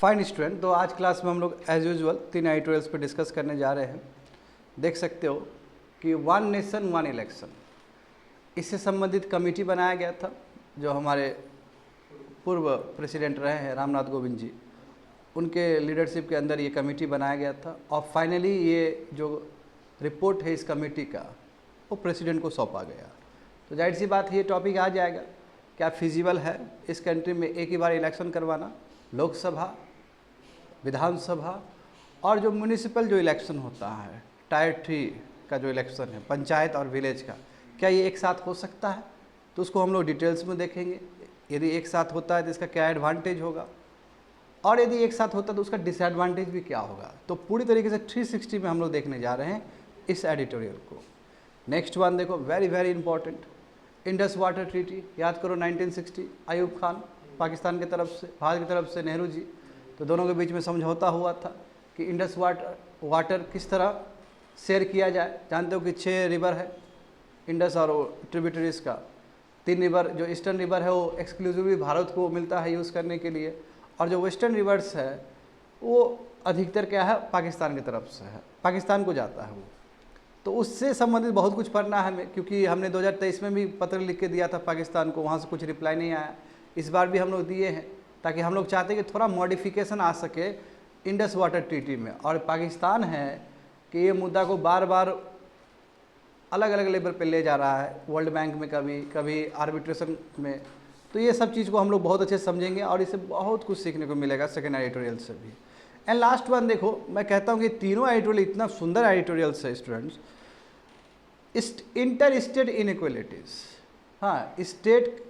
Fine student, तो आज class में हम लोग एज यूजुअल 3 एडिटोरियल्स पे डिस्कस करने जा रहे हैं। देख सकते हो कि वन नेशन वन इलेक्शन, इससे संबंधित कमेटी बनाया गया था। जो हमारे पूर्व प्रेसिडेंट रहे हैं रामनाथ कोविंद जी, उनके लीडरशिप के अंदर ये कमेटी बनाया गया था और फाइनली ये जो रिपोर्ट है इस कमेटी का वो प्रेसिडेंट को सौंपा गया। तो जाहिर सी बात है ये टॉपिक आ जाएगा, क्या फिजिबल है इस कंट्री में एक ही बार इलेक्शन करवाना, लोकसभा, विधानसभा और जो म्यूनिसिपल जो इलेक्शन होता है, टायर 3 का जो इलेक्शन है, पंचायत और विलेज का, क्या ये एक साथ हो सकता है? तो उसको हम लोग डिटेल्स में देखेंगे। यदि एक साथ होता है तो इसका क्या एडवांटेज होगा और यदि एक साथ होता है तो उसका डिसएडवांटेज भी क्या होगा। तो पूरी तरीके से 360 में हम लोग देखने जा रहे हैं इस एडिटोरियल को। नेक्स्ट वन देखो, very very important, Indus water treaty. याद करो 1960, अयूब खान पाकिस्तान की तरफ से, भारत की तरफ से नेहरू जी, तो दोनों के बीच में समझौता हुआ था कि इंडस वाटर किस तरह शेयर किया जाए। जानते हो कि 6 रिवर है इंडस और ट्रिब्यूटरीज का। 3 रिवर, जो ईस्टर्न रिवर है वो एक्सक्लूसिवली भारत को मिलता है यूज़ करने के लिए, और जो वेस्टर्न रिवर्स है वो अधिकतर क्या है, पाकिस्तान की तरफ से है, पाकिस्तान को जाता है वो। तो उससे संबंधित बहुत कुछ पढ़ना है हमें, क्योंकि हमने 2023 में भी पत्र लिख के दिया था पाकिस्तान को, वहाँ से कुछ रिप्लाई नहीं आया। इस बार भी हम लोग दिए हैं ताकि हम लोग चाहते हैं कि थोड़ा मॉडिफिकेशन आ सके इंडस वाटर ट्रीटी में। और पाकिस्तान है कि ये मुद्दा को बार बार अलग अलग लेवल पे ले जा रहा है, वर्ल्ड बैंक में, कभी कभी आर्बिट्रेशन में। तो ये सब चीज़ को हम लोग बहुत अच्छे से समझेंगे और इससे बहुत कुछ सीखने को मिलेगा सेकेंड एडिटोरियल से भी। एंड लास्ट वन देखो, मैं कहता हूँ कि तीनों एडिटोरियल इतना सुंदर एडिटोरियल्स है स्टूडेंट्स। इंटर स्टेट इनइक्वलिटीज़, हाँ, स्टेट,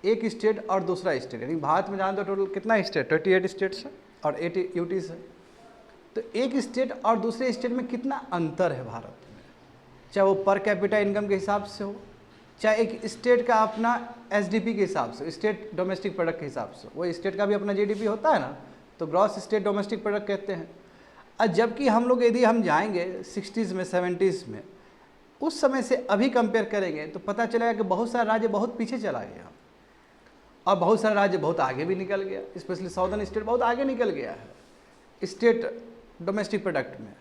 एक स्टेट और दूसरा स्टेट, यानी भारत में जानते हो टोटल कितना स्टेट, 28 स्टेट्स है और 80 यूटीज़ है। तो एक स्टेट और दूसरे स्टेट में कितना अंतर है भारत में, चाहे वो पर कैपिटा इनकम के हिसाब से हो, चाहे एक स्टेट का अपना एसडीपी के हिसाब से, स्टेट डोमेस्टिक प्रोडक्ट के हिसाब से। वो स्टेट का भी अपना जीडीपी होता है ना, तो ग्रॉस स्टेट डोमेस्टिक प्रोडक्ट कहते हैं। और जबकि हम लोग यदि हम जाएंगे 60s में, 70s में, उस समय से अभी कंपेयर करेंगे तो पता चलेगा कि बहुत सारा राज्य बहुत पीछे चला गया और बहुत सारा राज्य बहुत आगे भी निकल गया। स्पेशली साउदर्न स्टेट बहुत आगे निकल गया है स्टेट डोमेस्टिक प्रोडक्ट में,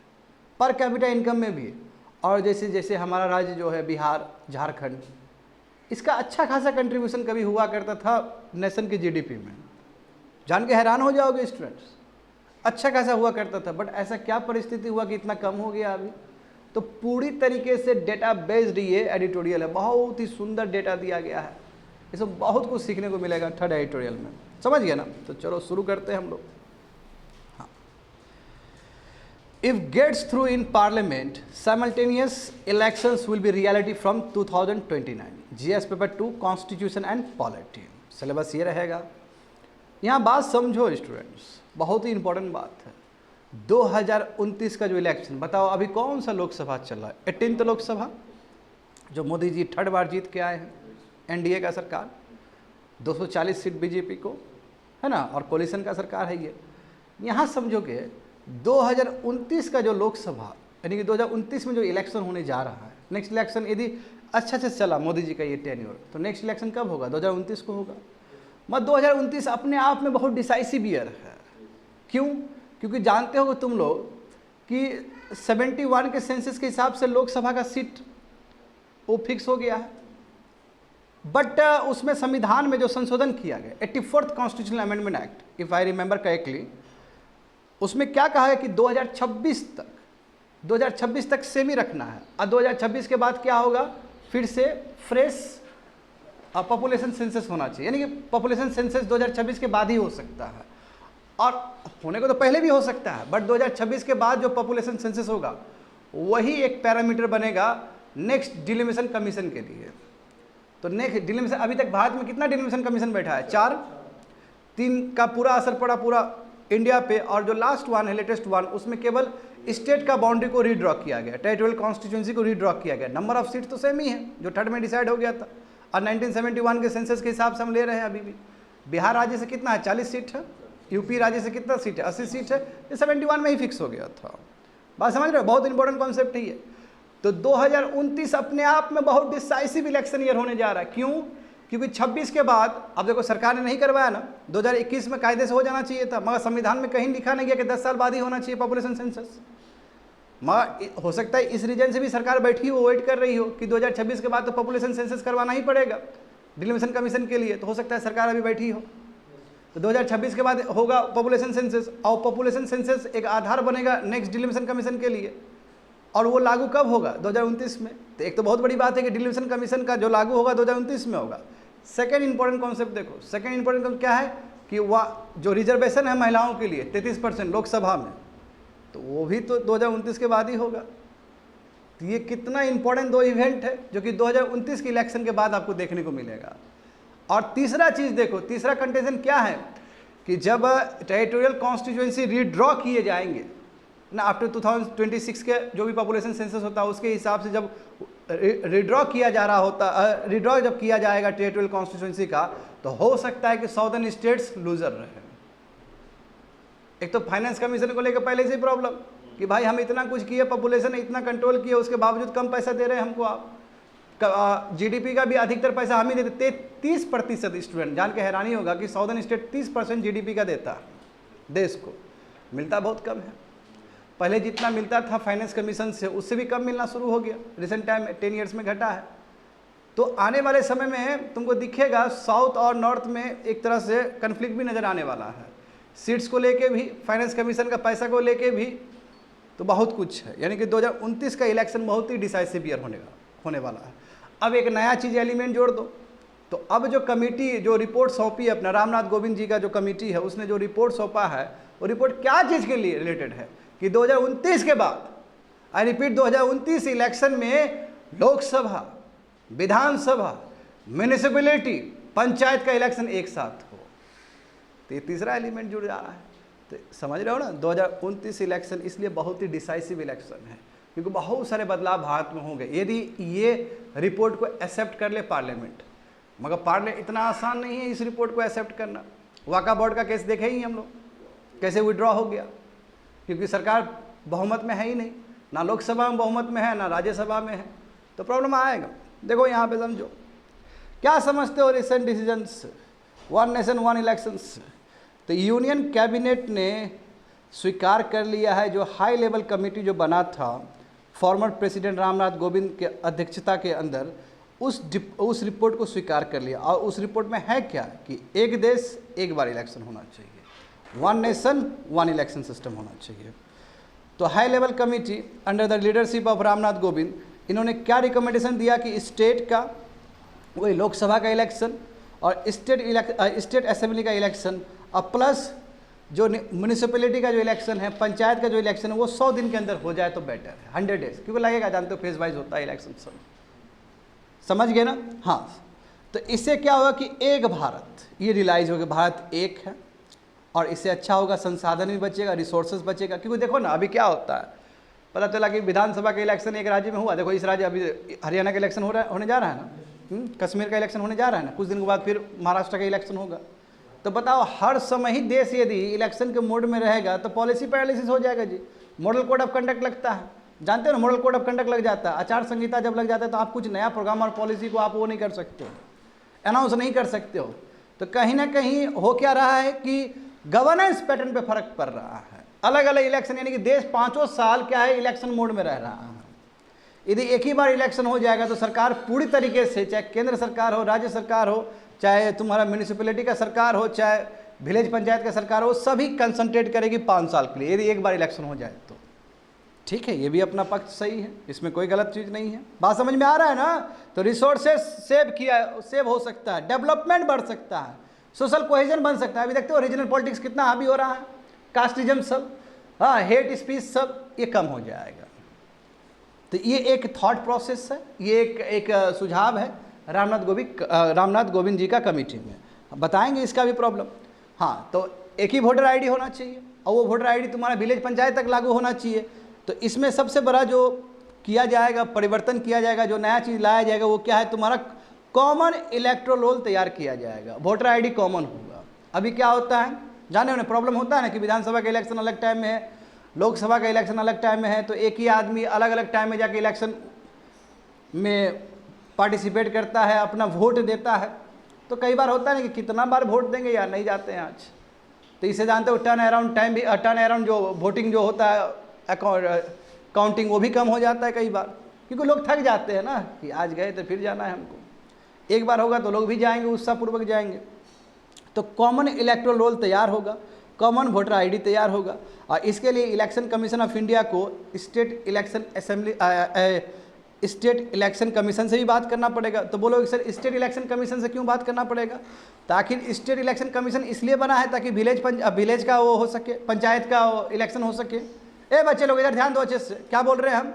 पर कैपिटा इनकम में भी। और जैसे जैसे हमारा राज्य जो है बिहार, झारखंड, इसका अच्छा खासा कंट्रीब्यूशन कभी हुआ करता था नेशन के जीडीपी में। जान के हैरान हो जाओगे स्टूडेंट्स, अच्छा खासा हुआ करता था, बट ऐसा क्या परिस्थिति हुआ कि इतना कम हो गया अभी। तो पूरी तरीके से डेटा बेस्ड ये एडिटोरियल है, बहुत ही सुंदर डेटा दिया गया है, इसमें बहुत कुछ सीखने को मिलेगा थर्ड एडिटोरियल में। समझ गया ना? तो चलो शुरू करते हैं हम लोग। हाँ, if gets through in parliament, simultaneous elections will be reality from 2029। GS paper 2, constitution and polity, syllabus ये रहेगा। यहाँ बात समझो स्टूडेंट्स, बहुत ही इंपॉर्टेंट बात है। 2029 का जो इलेक्शन, बताओ अभी कौन सा लोकसभा चल रहा है? 18th लोकसभा, जो मोदी जी 3rd बार जीत के आए हैं, एनडीए का सरकार, 240 सीट बीजेपी को है ना, और कोलिशन का सरकार है ये। यहाँ समझोगे 2029 का जो लोकसभा, यानी कि 2029 में जो इलेक्शन होने जा रहा है, नेक्स्ट इलेक्शन यदि अच्छा से चला मोदी जी का ये टेन्योर, तो नेक्स्ट इलेक्शन कब होगा? 2029 को होगा। मत 2029 अपने आप में बहुत डिसाइसिव ईयर है। क्यों? क्योंकि जानते हो तुम लोग कि 71 के सेंसस के हिसाब से लोकसभा का सीट वो फिक्स हो गया है, बट उसमें संविधान में जो संशोधन किया गया, 84th constitutional amendment act, if I remember correctly, उसमें क्या कहा है कि 2026 तक सेम ही रखना है, और 2026 के बाद क्या होगा, फिर से फ्रेश पॉपुलेशन सेंसस होना चाहिए। यानी कि पॉपुलेशन सेंसस 2026 के बाद ही हो सकता है, और होने को तो पहले भी हो सकता है, बट 2026 के बाद जो पॉपुलेशन सेंसस होगा वही एक पैरामीटर बनेगा नेक्स्ट डिलिमिशन कमीशन के लिए। तो नेक्स्ट डिलिमिशन, अभी तक भारत में कितना डिलिमिशन कमीशन बैठा है? 4। 3 का पूरा असर पड़ा पूरा इंडिया पे, और जो लास्ट वन है, लेटेस्ट वन, उसमें केवल स्टेट का बाउंड्री को रीड्रॉ किया गया, टेरिटोरियल कॉन्स्टिट्यूंसी को रीड्रॉ किया गया। नंबर ऑफ सीट तो सेम ही है जो 3rd में डिसाइड हो गया था, और 1971 के सेंसस के हिसाब से हम ले रहे हैं अभी भी। बिहार राज्य से कितना है? 40 सीट है। यूपी राज्य से कितना सीट है? 80 सीट है। ये 71 में ही फिक्स हो गया था। बात समझ रहे हो? बहुत इंपॉर्टेंट कॉन्सेप्ट है ये। तो 2029 अपने आप में बहुत डिसाइसिव इलेक्शन ईयर होने जा रहा है। क्यों? क्योंकि 26 के बाद अब देखो सरकार ने नहीं करवाया ना, 2021 में कायदे से हो जाना चाहिए था, मगर संविधान में कहीं लिखा नहीं गया कि 10 साल बाद ही होना चाहिए पॉपुलेशन सेंसस। मगर हो सकता है इस रीजन से भी सरकार बैठी हो, वेट कर रही हो कि 2026 के बाद तो पॉपुलेशन सेंसस करवाना ही पड़ेगा डिलिमिशन कमीशन के लिए, तो हो सकता है सरकार अभी बैठी हो, तो 2026 के बाद होगा पॉपुलेशन सेंसस, और पॉपुलेशन सेंसस एक आधार बनेगा नेक्स्ट डिलिमिशन कमीशन के लिए, और वो लागू कब होगा? 2029 में। तो एक तो बहुत बड़ी बात है कि डिलिमिशन कमीशन का जो लागू होगा 2029 में होगा। सेकेंड इंपॉर्टेंट कॉन्सेप्ट देखो, सेकेंड इंपॉर्टेंट कॉन्सेप्ट क्या है कि वह जो रिजर्वेशन है महिलाओं के लिए 33% लोकसभा में, तो वो भी तो 2029 के बाद ही होगा। तो ये कितना इंपॉर्टेंट दो इवेंट है जो कि 2029 के इलेक्शन के बाद आपको देखने को मिलेगा। और तीसरा चीज़ देखो, तीसरा कंडीशन क्या है कि जब टेरिटोरियल कॉन्स्टिट्यूएंसी रीड्रॉ किए जाएंगे ना, आफ्टर 2026 के जो भी पॉपुलेशन सेंसस होता है उसके हिसाब से जब रिड्रॉ किया जा रहा होता, रिड्रॉ जब किया जाएगा टेरिटोरियल कॉन्स्टिट्यूएंसी का, तो हो सकता है कि साउदर्न स्टेट्स लूजर रहे। एक तो फाइनेंस कमीशन को लेकर पहले से ही प्रॉब्लम कि भाई हम इतना कुछ किए, पॉपुलेशन इतना कंट्रोल किए, उसके बावजूद कम पैसा दे रहे हैं हमको आप। जीडीपी का भी अधिकतर पैसा हम ही देते, 30% स्टूडेंट, जान के हैरानी होगा कि साउदर्न स्टेट 30% जीडीपी का देता है देश को, मिलता बहुत कम है। पहले जितना मिलता था फाइनेंस कमीशन से उससे भी कम मिलना शुरू हो गया, रिसेंट टाइम में 10 ईयर्स में घटा है। तो आने वाले समय में तुमको दिखेगा साउथ और नॉर्थ में एक तरह से कन्फ्लिक्ट भी नज़र आने वाला है, सीट्स को लेके भी, फाइनेंस कमीशन का पैसा को लेके भी, तो बहुत कुछ है। यानी कि 2029 का इलेक्शन बहुत ही डिसाइसिव ईयर होने वाला है। अब एक नया चीज़ एलिमेंट जोड़ दो, तो अब जो कमेटी जो रिपोर्ट सौंपी है अपना, रामनाथ कोविंद जी का जो कमेटी है उसने जो रिपोर्ट सौंपा है, वो रिपोर्ट क्या चीज़ के लिए रिलेटेड है कि 2029 के बाद, आई रिपीट, 2029 इलेक्शन में लोकसभा, विधानसभा, म्यूनिसिपैलिटी, पंचायत का इलेक्शन एक साथ हो। तो ये तीसरा एलिमेंट जुड़ रहा है। तो समझ रहे हो ना, 2029 इलेक्शन इसलिए बहुत ही डिसाइसिव इलेक्शन है क्योंकि बहुत सारे बदलाव भारत में होंगे यदि ये रिपोर्ट को एक्सेप्ट कर ले पार्लियामेंट। मगर पार्लियामेंट इतना आसान नहीं है इस रिपोर्ट को एक्सेप्ट करना। वाका बोर्ड का केस देखे ही हम लोग, कैसे विड्रॉ हो गया, क्योंकि सरकार बहुमत में है ही नहीं, ना लोकसभा में बहुमत में है ना राज्यसभा में है, तो प्रॉब्लम आएगा। देखो यहाँ पे समझो, क्या समझते हो recent decisions, one nation one elections. तो यूनियन कैबिनेट ने स्वीकार कर लिया है जो हाई लेवल कमेटी जो बना था फॉर्मर प्रेसिडेंट रामनाथ कोविंद के अध्यक्षता के अंदर, उस रिपोर्ट को स्वीकार कर लिया। और उस रिपोर्ट में है क्या कि एक देश एक बार इलेक्शन होना चाहिए, one nation one election system होना चाहिए। तो high level committee under the leadership of Ramnath Kovind, इन्होंने क्या रिकमेंडेशन दिया कि स्टेट का वही लोकसभा का इलेक्शन और स्टेट असेंबली का इलेक्शन और प्लस जो म्यूनिसिपैलिटी का जो इलेक्शन है, पंचायत का जो इलेक्शन है, वो 100 दिन के अंदर हो जाए तो बेटर है, 100 डेज, क्योंकि लगेगा, जानते हो फेज वाइज होता है इलेक्शन सब, समझ गए ना। हाँ, तो इससे क्या होगा कि एक भारत, ये रियलाइज होगा भारत एक है, और इससे अच्छा होगा, संसाधन भी बचेगा, रिसोर्सेज बचेगा। क्योंकि देखो ना अभी क्या होता है, पता चला कि विधानसभा का इलेक्शन एक राज्य में हुआ, देखो इस राज्य अभी हरियाणा का इलेक्शन होने जा रहा है ना, कश्मीर का इलेक्शन होने जा रहा है ना, कुछ दिन के बाद फिर महाराष्ट्र का इलेक्शन होगा। तो बताओ, हर समय ही देश यदि इलेक्शन के मोड में रहेगा तो पॉलिसी पैरालिसिस हो जाएगा जी। मॉडल कोड ऑफ कंडक्ट लगता है, जानते हो ना, मॉडल कोड ऑफ कंडक्ट लग जाता है, आचार संहिता जब लग जाता है तो आप कुछ नया प्रोग्राम और पॉलिसी को आप वो नहीं कर सकते हो, अनाउंस नहीं कर सकते हो। तो कहीं ना कहीं हो क्या रहा है कि गवर्नेंस पैटर्न पे फर्क पड़ रहा है। अलग अलग इलेक्शन, यानी कि देश 5 साल क्या है इलेक्शन मोड में रह रहा है। यदि एक ही बार इलेक्शन हो जाएगा तो सरकार पूरी तरीके से, चाहे केंद्र सरकार हो, राज्य सरकार हो, चाहे तुम्हारा म्यूनिसिपैलिटी का सरकार हो, चाहे विलेज पंचायत का सरकार हो, सभी कंसंट्रेट करेगी 5 साल के लिए यदि एक बार इलेक्शन हो जाए तो। ठीक है, ये भी अपना पक्ष सही है, इसमें कोई गलत चीज़ नहीं है। बात समझ में आ रहा है ना। तो रिसोर्सेज सेव हो सकता है, डेवलपमेंट बढ़ सकता है, सोशल कोहेजन बन सकता है। अभी देखते हो रीजनल पॉलिटिक्स कितना हावी हो रहा है, कास्टिज्म सब, हाँ, हेट स्पीच सब, ये कम हो जाएगा। तो ये एक थॉट प्रोसेस है, ये एक सुझाव है रामनाथ कोविंद जी का कमेटी में, बताएंगे इसका भी प्रॉब्लम। हाँ, तो एक ही वोटर आईडी होना चाहिए और वो वोटर आईडी तुम्हारा विलेज पंचायत तक लागू होना चाहिए। तो इसमें सबसे बड़ा जो किया जाएगा, परिवर्तन किया जाएगा, जो नया चीज़ लाया जाएगा वो क्या है, तुम्हारा कॉमन इलेक्टोरल रोल तैयार किया जाएगा, वोटर आईडी कॉमन होगा। अभी क्या होता है, जाने उन्हें प्रॉब्लम होता है ना कि विधानसभा का इलेक्शन अलग टाइम में है, लोकसभा का इलेक्शन अलग टाइम में है, तो एक ही आदमी अलग अलग टाइम में जाके इलेक्शन में पार्टिसिपेट करता है, अपना वोट देता है। तो कई बार होता है ना कि कितना बार वोट देंगे यार, नहीं जाते हैं आज। तो इसे जानते हो टर्न अराउंड टाइम भी, टर्न अराउंड जो वोटिंग जो होता है काउंटिंग वो भी कम हो जाता है कई बार, क्योंकि लोग थक जाते हैं ना कि आज गए तो फिर जाना है हमको। एक बार होगा तो लोग भी जाएंगे, उत्साहपूर्वक जाएंगे। तो कॉमन इलेक्टोरल रोल तैयार होगा, कॉमन वोटर आईडी तैयार होगा, और इसके लिए इलेक्शन कमीशन ऑफ इंडिया को स्टेट इलेक्शन कमीशन से भी बात करना पड़ेगा। तो बोलो सर स्टेट इलेक्शन कमीशन से क्यों बात करना पड़ेगा? ताकि स्टेट इलेक्शन कमीशन इसलिए बना है ताकि विलेज का वो हो सके, पंचायत का इलेक्शन हो सके। ए बच्चे लोग इधर ध्यान दो अच्छे से, क्या बोल रहे हैं हम?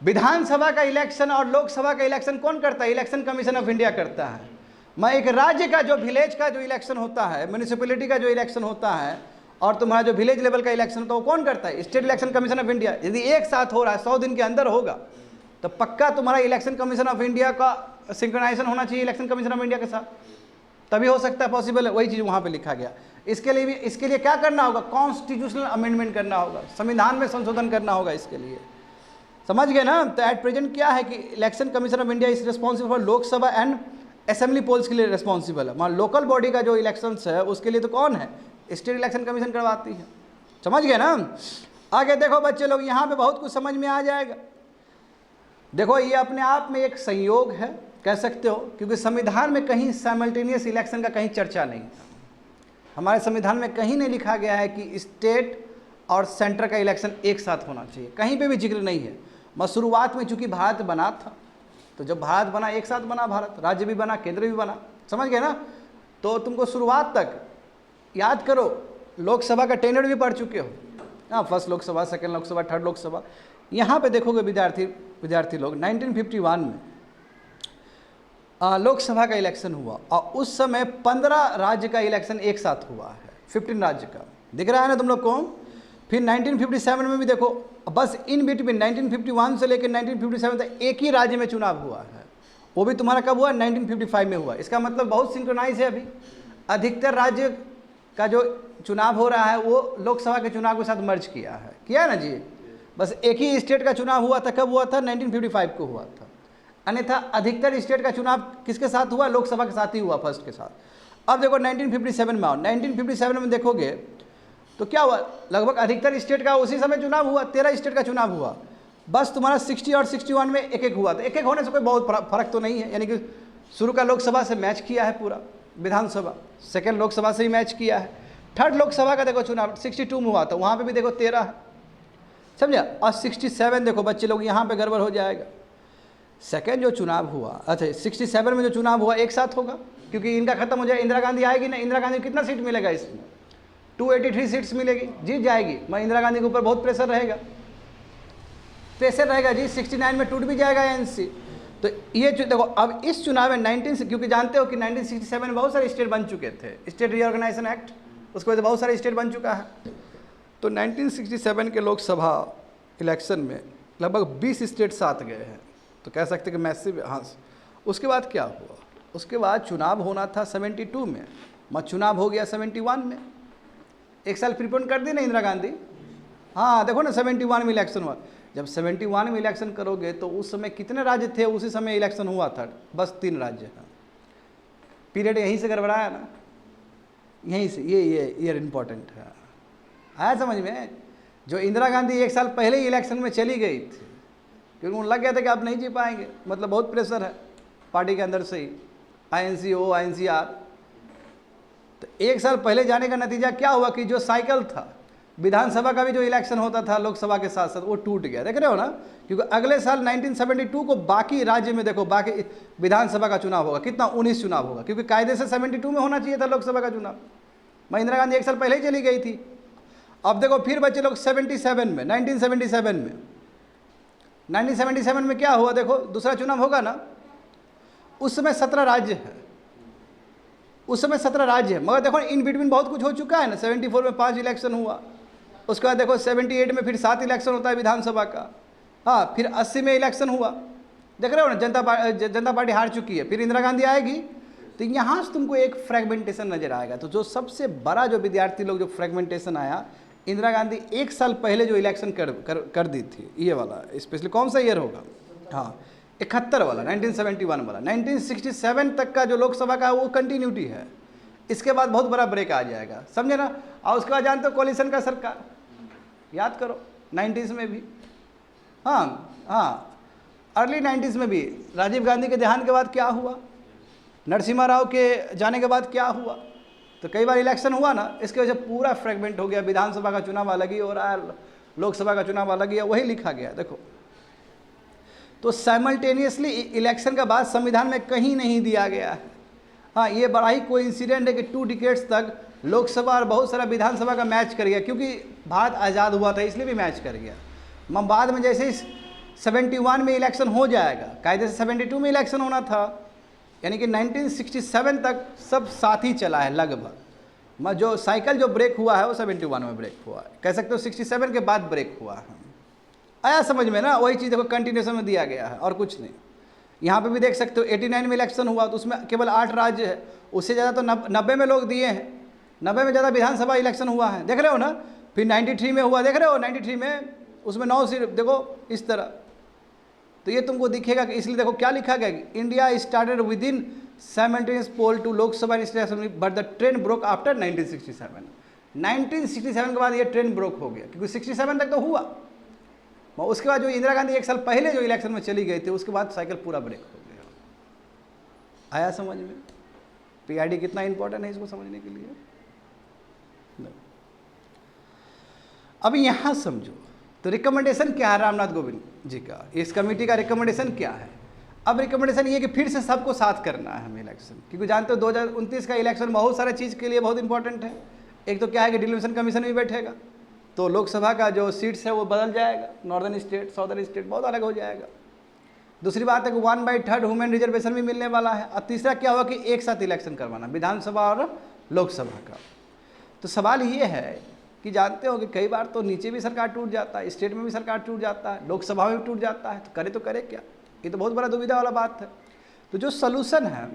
विधानसभा का इलेक्शन और लोकसभा का इलेक्शन कौन करता है? इलेक्शन कमीशन ऑफ इंडिया करता है। मैं एक राज्य का जो विलेज का जो इलेक्शन होता है, म्यूनिसिपैलिटी का जो इलेक्शन होता है, और तुम्हारा जो विलेज लेवल का इलेक्शन होता है वो कौन करता है? State election Commission of India. यदि एक साथ हो रहा है, 100 दिन के अंदर होगा, तो पक्का तुम्हारा इलेक्शन कमीशन ऑफ इंडिया का सिंक्रोनाइजेशन होना चाहिए इलेक्शन कमीशन ऑफ इंडिया के साथ, तभी हो सकता है, पॉसिबल है। वही चीज़ वहाँ पे लिखा गया। इसके लिए क्या करना होगा? कॉन्स्टिट्यूशनल अमेंडमेंट करना होगा, संविधान में संशोधन करना होगा इसके लिए। समझ गए ना? तो एट प्रेजेंट क्या है कि Election Commission of India is responsible for Lok Sabha and assembly polls के लिए रिस्पॉन्सिबल है। मान लोकल बॉडी का जो इलेक्शंस है उसके लिए तो कौन है? स्टेट इलेक्शन कमीशन करवाती है। समझ गए ना? आगे देखो बच्चे लोग, यहाँ पे बहुत कुछ समझ में आ जाएगा। देखो ये अपने आप में एक संयोग है, कह सकते हो, क्योंकि संविधान में कहीं साइमल्टेनियस इलेक्शन का कहीं चर्चा नहीं है। हमारे संविधान में कहीं नहीं लिखा गया है कि स्टेट और सेंटर का इलेक्शन एक साथ होना चाहिए, कहीं पे भी जिक्र नहीं है। मैं शुरुआत में चूंकि भारत बना था, तो जब भारत बना एक साथ बना, भारत राज्य भी बना, केंद्र भी बना। समझ गए ना? तो तुमको शुरुआत तक याद करो, लोकसभा का टेन्योर भी पढ़ चुके हो। हाँ, first Lok Sabha, second Lok Sabha, third Lok Sabha. यहाँ पे देखोगे विद्यार्थी लोग 1951 में लोकसभा का इलेक्शन हुआ, और उस समय 15 राज्य का इलेक्शन एक साथ हुआ है, 15 राज्य का। दिख रहा है ना तुम लोग को? फिर 1957 में भी देखो, बस इन बिटवीन 1951 से लेकर 1957 तक एक ही राज्य में चुनाव हुआ है, वो भी तुम्हारा कब हुआ? 1955 में हुआ। इसका मतलब बहुत सिंक्रोनाइज है। अभी अधिकतर राज्य का जो चुनाव हो रहा है वो लोकसभा के चुनाव के साथ मर्ज किया है ना जी? बस एक ही स्टेट का चुनाव हुआ था, कब हुआ था? 1955 को हुआ था। अन्यथा अधिकतर स्टेट का चुनाव किसके साथ हुआ? लोकसभा के साथ ही हुआ, फर्स्ट के साथ। अब देखो 1957 में आओ, 1957 में देखोगे तो क्या हुआ? लगभग अधिकतर स्टेट का उसी समय चुनाव हुआ, 13 स्टेट का चुनाव हुआ। बस तुम्हारा 60 और 61 में एक एक हुआ। तो एक एक होने से कोई बहुत फर्क तो नहीं है, यानी कि शुरू का लोकसभा से मैच किया है पूरा विधानसभा, सेकेंड लोकसभा से ही मैच किया है। थर्ड लोकसभा का देखो चुनाव 62 में हुआ था, वहाँ पे भी देखो 13 है, समझा? और 67 देखो बच्चे लोग, यहाँ पे गड़बड़ हो जाएगा। सेकेंड जो चुनाव हुआ, अच्छा 67 में जो चुनाव हुआ एक साथ होगा, क्योंकि इनका खत्म हो जाए, इंदिरा गांधी आएगी ना, इंदिरा गांधी को कितना सीट मिलेगा? इसमें 283 सीट्स मिलेगी, जीत जाएगी। मैं इंदिरा गांधी के ऊपर बहुत प्रेशर रहेगा जी। 69 में टूट भी जाएगा एनसी। तो ये देखो, अब इस चुनाव में 19, क्योंकि जानते हो कि 1967 में बहुत सारे स्टेट बन चुके थे, स्टेट रीऑर्गेनाइजेशन एक्ट, उसके वजह से बहुत सारे स्टेट बन चुका है। तो 1967 के लोकसभा इलेक्शन में लगभग 20 स्टेट साथ गए हैं, तो कह सकते कि मैसिव। हाँ, उसके बाद क्या हुआ? उसके बाद चुनाव होना था 72 में, मत चुनाव हो गया 71 में, एक साल प्रीपोन कर दी ना इंदिरा गांधी। हाँ देखो ना, 71 में इलेक्शन हुआ। जब 71 में इलेक्शन करोगे तो उस समय कितने राज्य थे? उसी समय इलेक्शन हुआ था, बस 3 राज्य हैं। पीरियड यहीं से गड़बड़ाया ना, यहीं से। ये ईयर इम्पोर्टेंट है, आया समझ में? जो इंदिरा गांधी एक साल पहले ही इलेक्शन में चली गई थी, क्योंकि उनको लग गया था कि आप नहीं जी पाएंगे, मतलब बहुत प्रेशर है पार्टी के अंदर से ही, INC-O, INC-R। तो एक साल पहले जाने का नतीजा क्या हुआ कि जो साइकिल था, विधानसभा का भी जो इलेक्शन होता था लोकसभा के साथ साथ, वो टूट गया। देख रहे हो ना? क्योंकि अगले साल 1972 को बाकी राज्य में देखो, बाकी विधानसभा का चुनाव होगा, कितना? 19 चुनाव होगा, क्योंकि कायदे से 72 में होना चाहिए था लोकसभा का चुनाव। मैं इंदिरा गांधी एक साल पहले ही चली गई थी। अब देखो फिर बच्चे लोग 1977 में 1977 में क्या हुआ? देखो दूसरा चुनाव होगा ना, उस समय 17 राज्य है, उस समय 17 राज्य है। मगर देखो इन बिटवीन बहुत कुछ हो चुका है ना। 74 में 5 इलेक्शन हुआ, उसके बाद देखो 78 में फिर 7 इलेक्शन होता है विधानसभा का। हाँ, फिर 80 में इलेक्शन हुआ, देख रहे हो ना? जनता पार्टी हार चुकी है, फिर इंदिरा गांधी आएगी। तो यहाँ से तुमको एक फ्रेगमेंटेशन नजर आएगा। तो जो सबसे बड़ा जो विद्यार्थी लोग जो फ्रेगमेंटेशन आया, इंदिरा गांधी एक साल पहले जो इलेक्शन कर दी थी, ये वाला स्पेशली कौन सा ईयर होगा? हाँ, 71 वाला, 1971 वाला, 1967 तक का जो लोकसभा का है वो कंटिन्यूटी है। इसके बाद बहुत बड़ा ब्रेक आ जाएगा, समझे ना। और उसके बाद जानते हो कोलिशन का सरकार, याद करो 90s में भी, हाँ अर्ली 90s में भी राजीव गांधी के देहांत के बाद क्या हुआ, नरसिम्हा राव के जाने के बाद क्या हुआ, तो कई बार इलेक्शन हुआ ना, इसकी वजह से पूरा फ्रेगमेंट हो गया। विधानसभा का चुनाव अलग ही हो रहा है, लोकसभा का चुनाव अलग ही है, वही लिखा गया देखो। तो साइमल्टेनियसली इलेक्शन का बाद संविधान में कहीं नहीं दिया गया है। हाँ, ये बड़ा ही कोइंसिडेंट है कि 2 डिकेड्स तक लोकसभा और बहुत सारा विधानसभा का मैच कर गया, क्योंकि भारत आज़ाद हुआ था इसलिए भी मैच कर गया। बाद में जैसे ही 71 में इलेक्शन हो जाएगा, कायदे से 72 में इलेक्शन होना था, यानी कि 1967 तक सब साथ ही चला है लगभग। जो साइकिल जो ब्रेक हुआ है वो 71 में ब्रेक हुआ है, कह सकते हो 67 के बाद ब्रेक हुआ है। आया समझ में ना, वही चीज़ देखो कंटिन्यूशन में दिया गया है और कुछ नहीं। यहाँ पे भी देख सकते हो 89 में इलेक्शन हुआ तो उसमें केवल 8 राज्य है, उससे ज़्यादा तो 90 में लोग दिए हैं, 90 में ज़्यादा विधानसभा इलेक्शन हुआ है, देख रहे हो ना। फिर 93 में हुआ, देख रहे हो 93 में, उसमें 9 सीट देखो इस तरह। तो ये तुमको दिखेगा कि इसलिए देखो क्या लिखा गया कि India started with in simultaneous poll to Lok Sabha assembly but the train broke after 1967। 1967 के बाद ये ट्रेन ब्रोक हो गया, क्योंकि 67 तक तो हुआ, उसके बाद जो इंदिरा गांधी 1 साल पहले जो इलेक्शन में चली गई थी उसके बाद साइकिल पूरा ब्रेक हो गया। आया समझ में? पीआईडी कितना इंपॉर्टेंट है इसको समझने के लिए। अब यहाँ समझो तो रिकमेंडेशन क्या है रामनाथ कोविंद जी का, इस कमेटी का रिकमेंडेशन क्या है। अब रिकमेंडेशन ये कि फिर से सबको साथ करना है हमें इलेक्शन, क्योंकि जानते हो 2029 का इलेक्शन बहुत सारे चीज़ के लिए बहुत इंपॉर्टेंट है। एक तो क्या है कि डिलिमिटेशन कमीशन भी बैठेगा, तो लोकसभा का जो सीट्स है वो बदल जाएगा, नॉर्दर्न स्टेट साउदर्न स्टेट बहुत अलग हो जाएगा। दूसरी बात है कि 1/3 वुमेन रिजर्वेशन भी मिलने वाला है। और तीसरा क्या हुआ कि एक साथ इलेक्शन करवाना विधानसभा और लोकसभा का। तो सवाल ये है कि जानते हो कि कई बार तो नीचे भी सरकार टूट जाता है, स्टेट में भी सरकार टूट जाता है, लोकसभा में भी टूट जाता है, तो करे क्या। ये तो बहुत बड़ा दुविधा वाला बात है। तो जो सलूशन है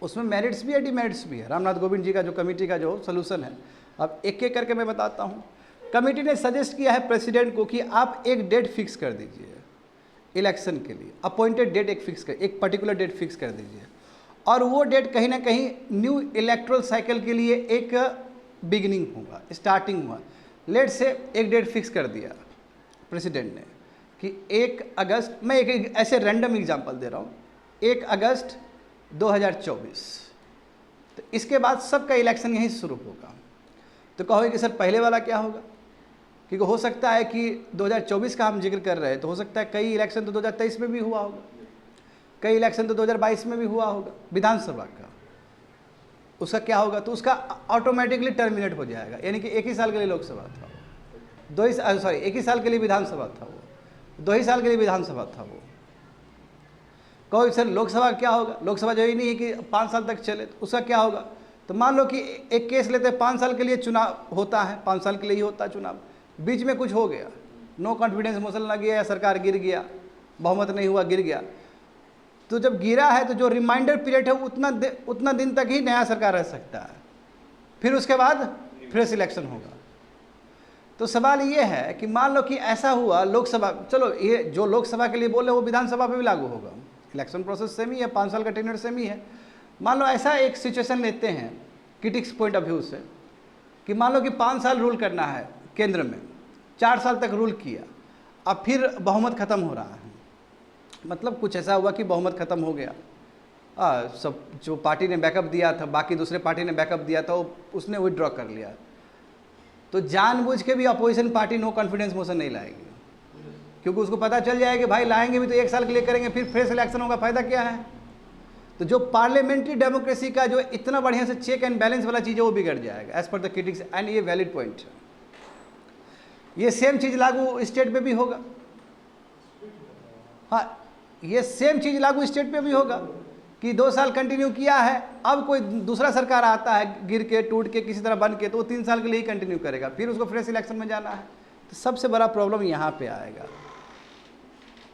उसमें मेरिट्स भी है डिमेरिट्स भी है। रामनाथ कोविंद जी का जो कमेटी का जो सलूशन है, अब एक एक करके मैं बताता हूँ। कमेटी ने सजेस्ट किया है प्रेसिडेंट को कि आप एक डेट फिक्स कर दीजिए इलेक्शन के लिए, अपॉइंटेड डेट एक फिक्स कर, एक पर्टिकुलर डेट फिक्स कर दीजिए, और वो डेट कहीं ना कहीं न्यू इलेक्ट्रल साइकिल के लिए एक बिगिनिंग होगा, स्टार्टिंग हुआ। लेट से एक डेट फिक्स कर दिया प्रेसिडेंट ने कि 1 अगस्त, मैं एक ऐसे रैंडम एग्जांपल दे रहा हूँ, 1 अगस्त 2024, तो इसके बाद सबका इलेक्शन यहीं शुरू होगा। तो कहोगे कि सर पहले वाला क्या होगा, क्योंकि हो सकता है कि 2024 का हम जिक्र कर रहे हैं, तो हो सकता है कई इलेक्शन तो 2023 में भी हुआ होगा, कई इलेक्शन तो 2022 में भी हुआ होगा विधानसभा का। उसका क्या होगा, तो उसका ऑटोमेटिकली टर्मिनेट हो जाएगा, यानी कि 1 ही साल के लिए लोकसभा था, 1 ही साल के लिए विधानसभा था वो, 2 ही साल के लिए विधानसभा था वो। कहो सर लोकसभा क्या होगा, लोकसभा जो ही नहीं है कि 5 साल तक चले, तो उसका क्या होगा। तो मान लो कि एक केस लेते हैं, 5 साल के लिए चुनाव होता है, 5 साल के लिए ही होता है चुनाव, बीच में कुछ हो गया, नो कॉन्फिडेंस मोशन लग गया या सरकार गिर गया, बहुमत नहीं हुआ, गिर गया, तो जब गिरा है तो जो रिमाइंडर पीरियड है उतना दिन तक ही नया सरकार रह सकता है, फिर उसके बाद फ्रेश इलेक्शन होगा। तो सवाल ये है कि मान लो कि ऐसा हुआ लोकसभा, चलो ये जो लोकसभा के लिए बोले वो विधानसभा पे भी लागू होगा, इलेक्शन प्रोसेस सेम ही है, 5 साल का टेन्योर सेम ही है। मान लो ऐसा एक सिचुएशन लेते हैं क्रिटिक्स पॉइंट ऑफ व्यू से कि मान लो कि 5 साल रूल करना है केंद्र में, 4 साल तक रूल किया, अब फिर बहुमत खत्म हो रहा है, मतलब कुछ ऐसा हुआ कि बहुमत खत्म हो गया, सब जो पार्टी ने बैकअप दिया था, बाकी दूसरे पार्टी ने बैकअप दिया था, उसने विथड्रॉ कर लिया, तो जानबूझ के भी opposition party no confidence motion नहीं लाएगी, क्योंकि उसको पता चल जाएगा कि भाई लाएंगे भी तो 1 साल के लिए करेंगे, फिर फ्रेश इलेक्शन होगा, फायदा क्या है। तो जो पार्लियामेंट्री डेमोक्रेसी का जो इतना बढ़िया से चेक एंड बैलेंस वाला चीज़ है वो बिगड़ जाएगा as per the critics, and ये वैलिड पॉइंट है। ये सेम चीज़ लागू स्टेट पे भी होगा, हाँ ये सेम चीज़ लागू स्टेट पे भी होगा कि 2 साल कंटिन्यू किया है, अब कोई दूसरा सरकार आता है गिर के टूट के किसी तरह बन के, तो वो 3 साल के लिए ही कंटिन्यू करेगा, फिर उसको फ्रेश इलेक्शन में जाना है। तो सबसे बड़ा प्रॉब्लम यहाँ पे आएगा,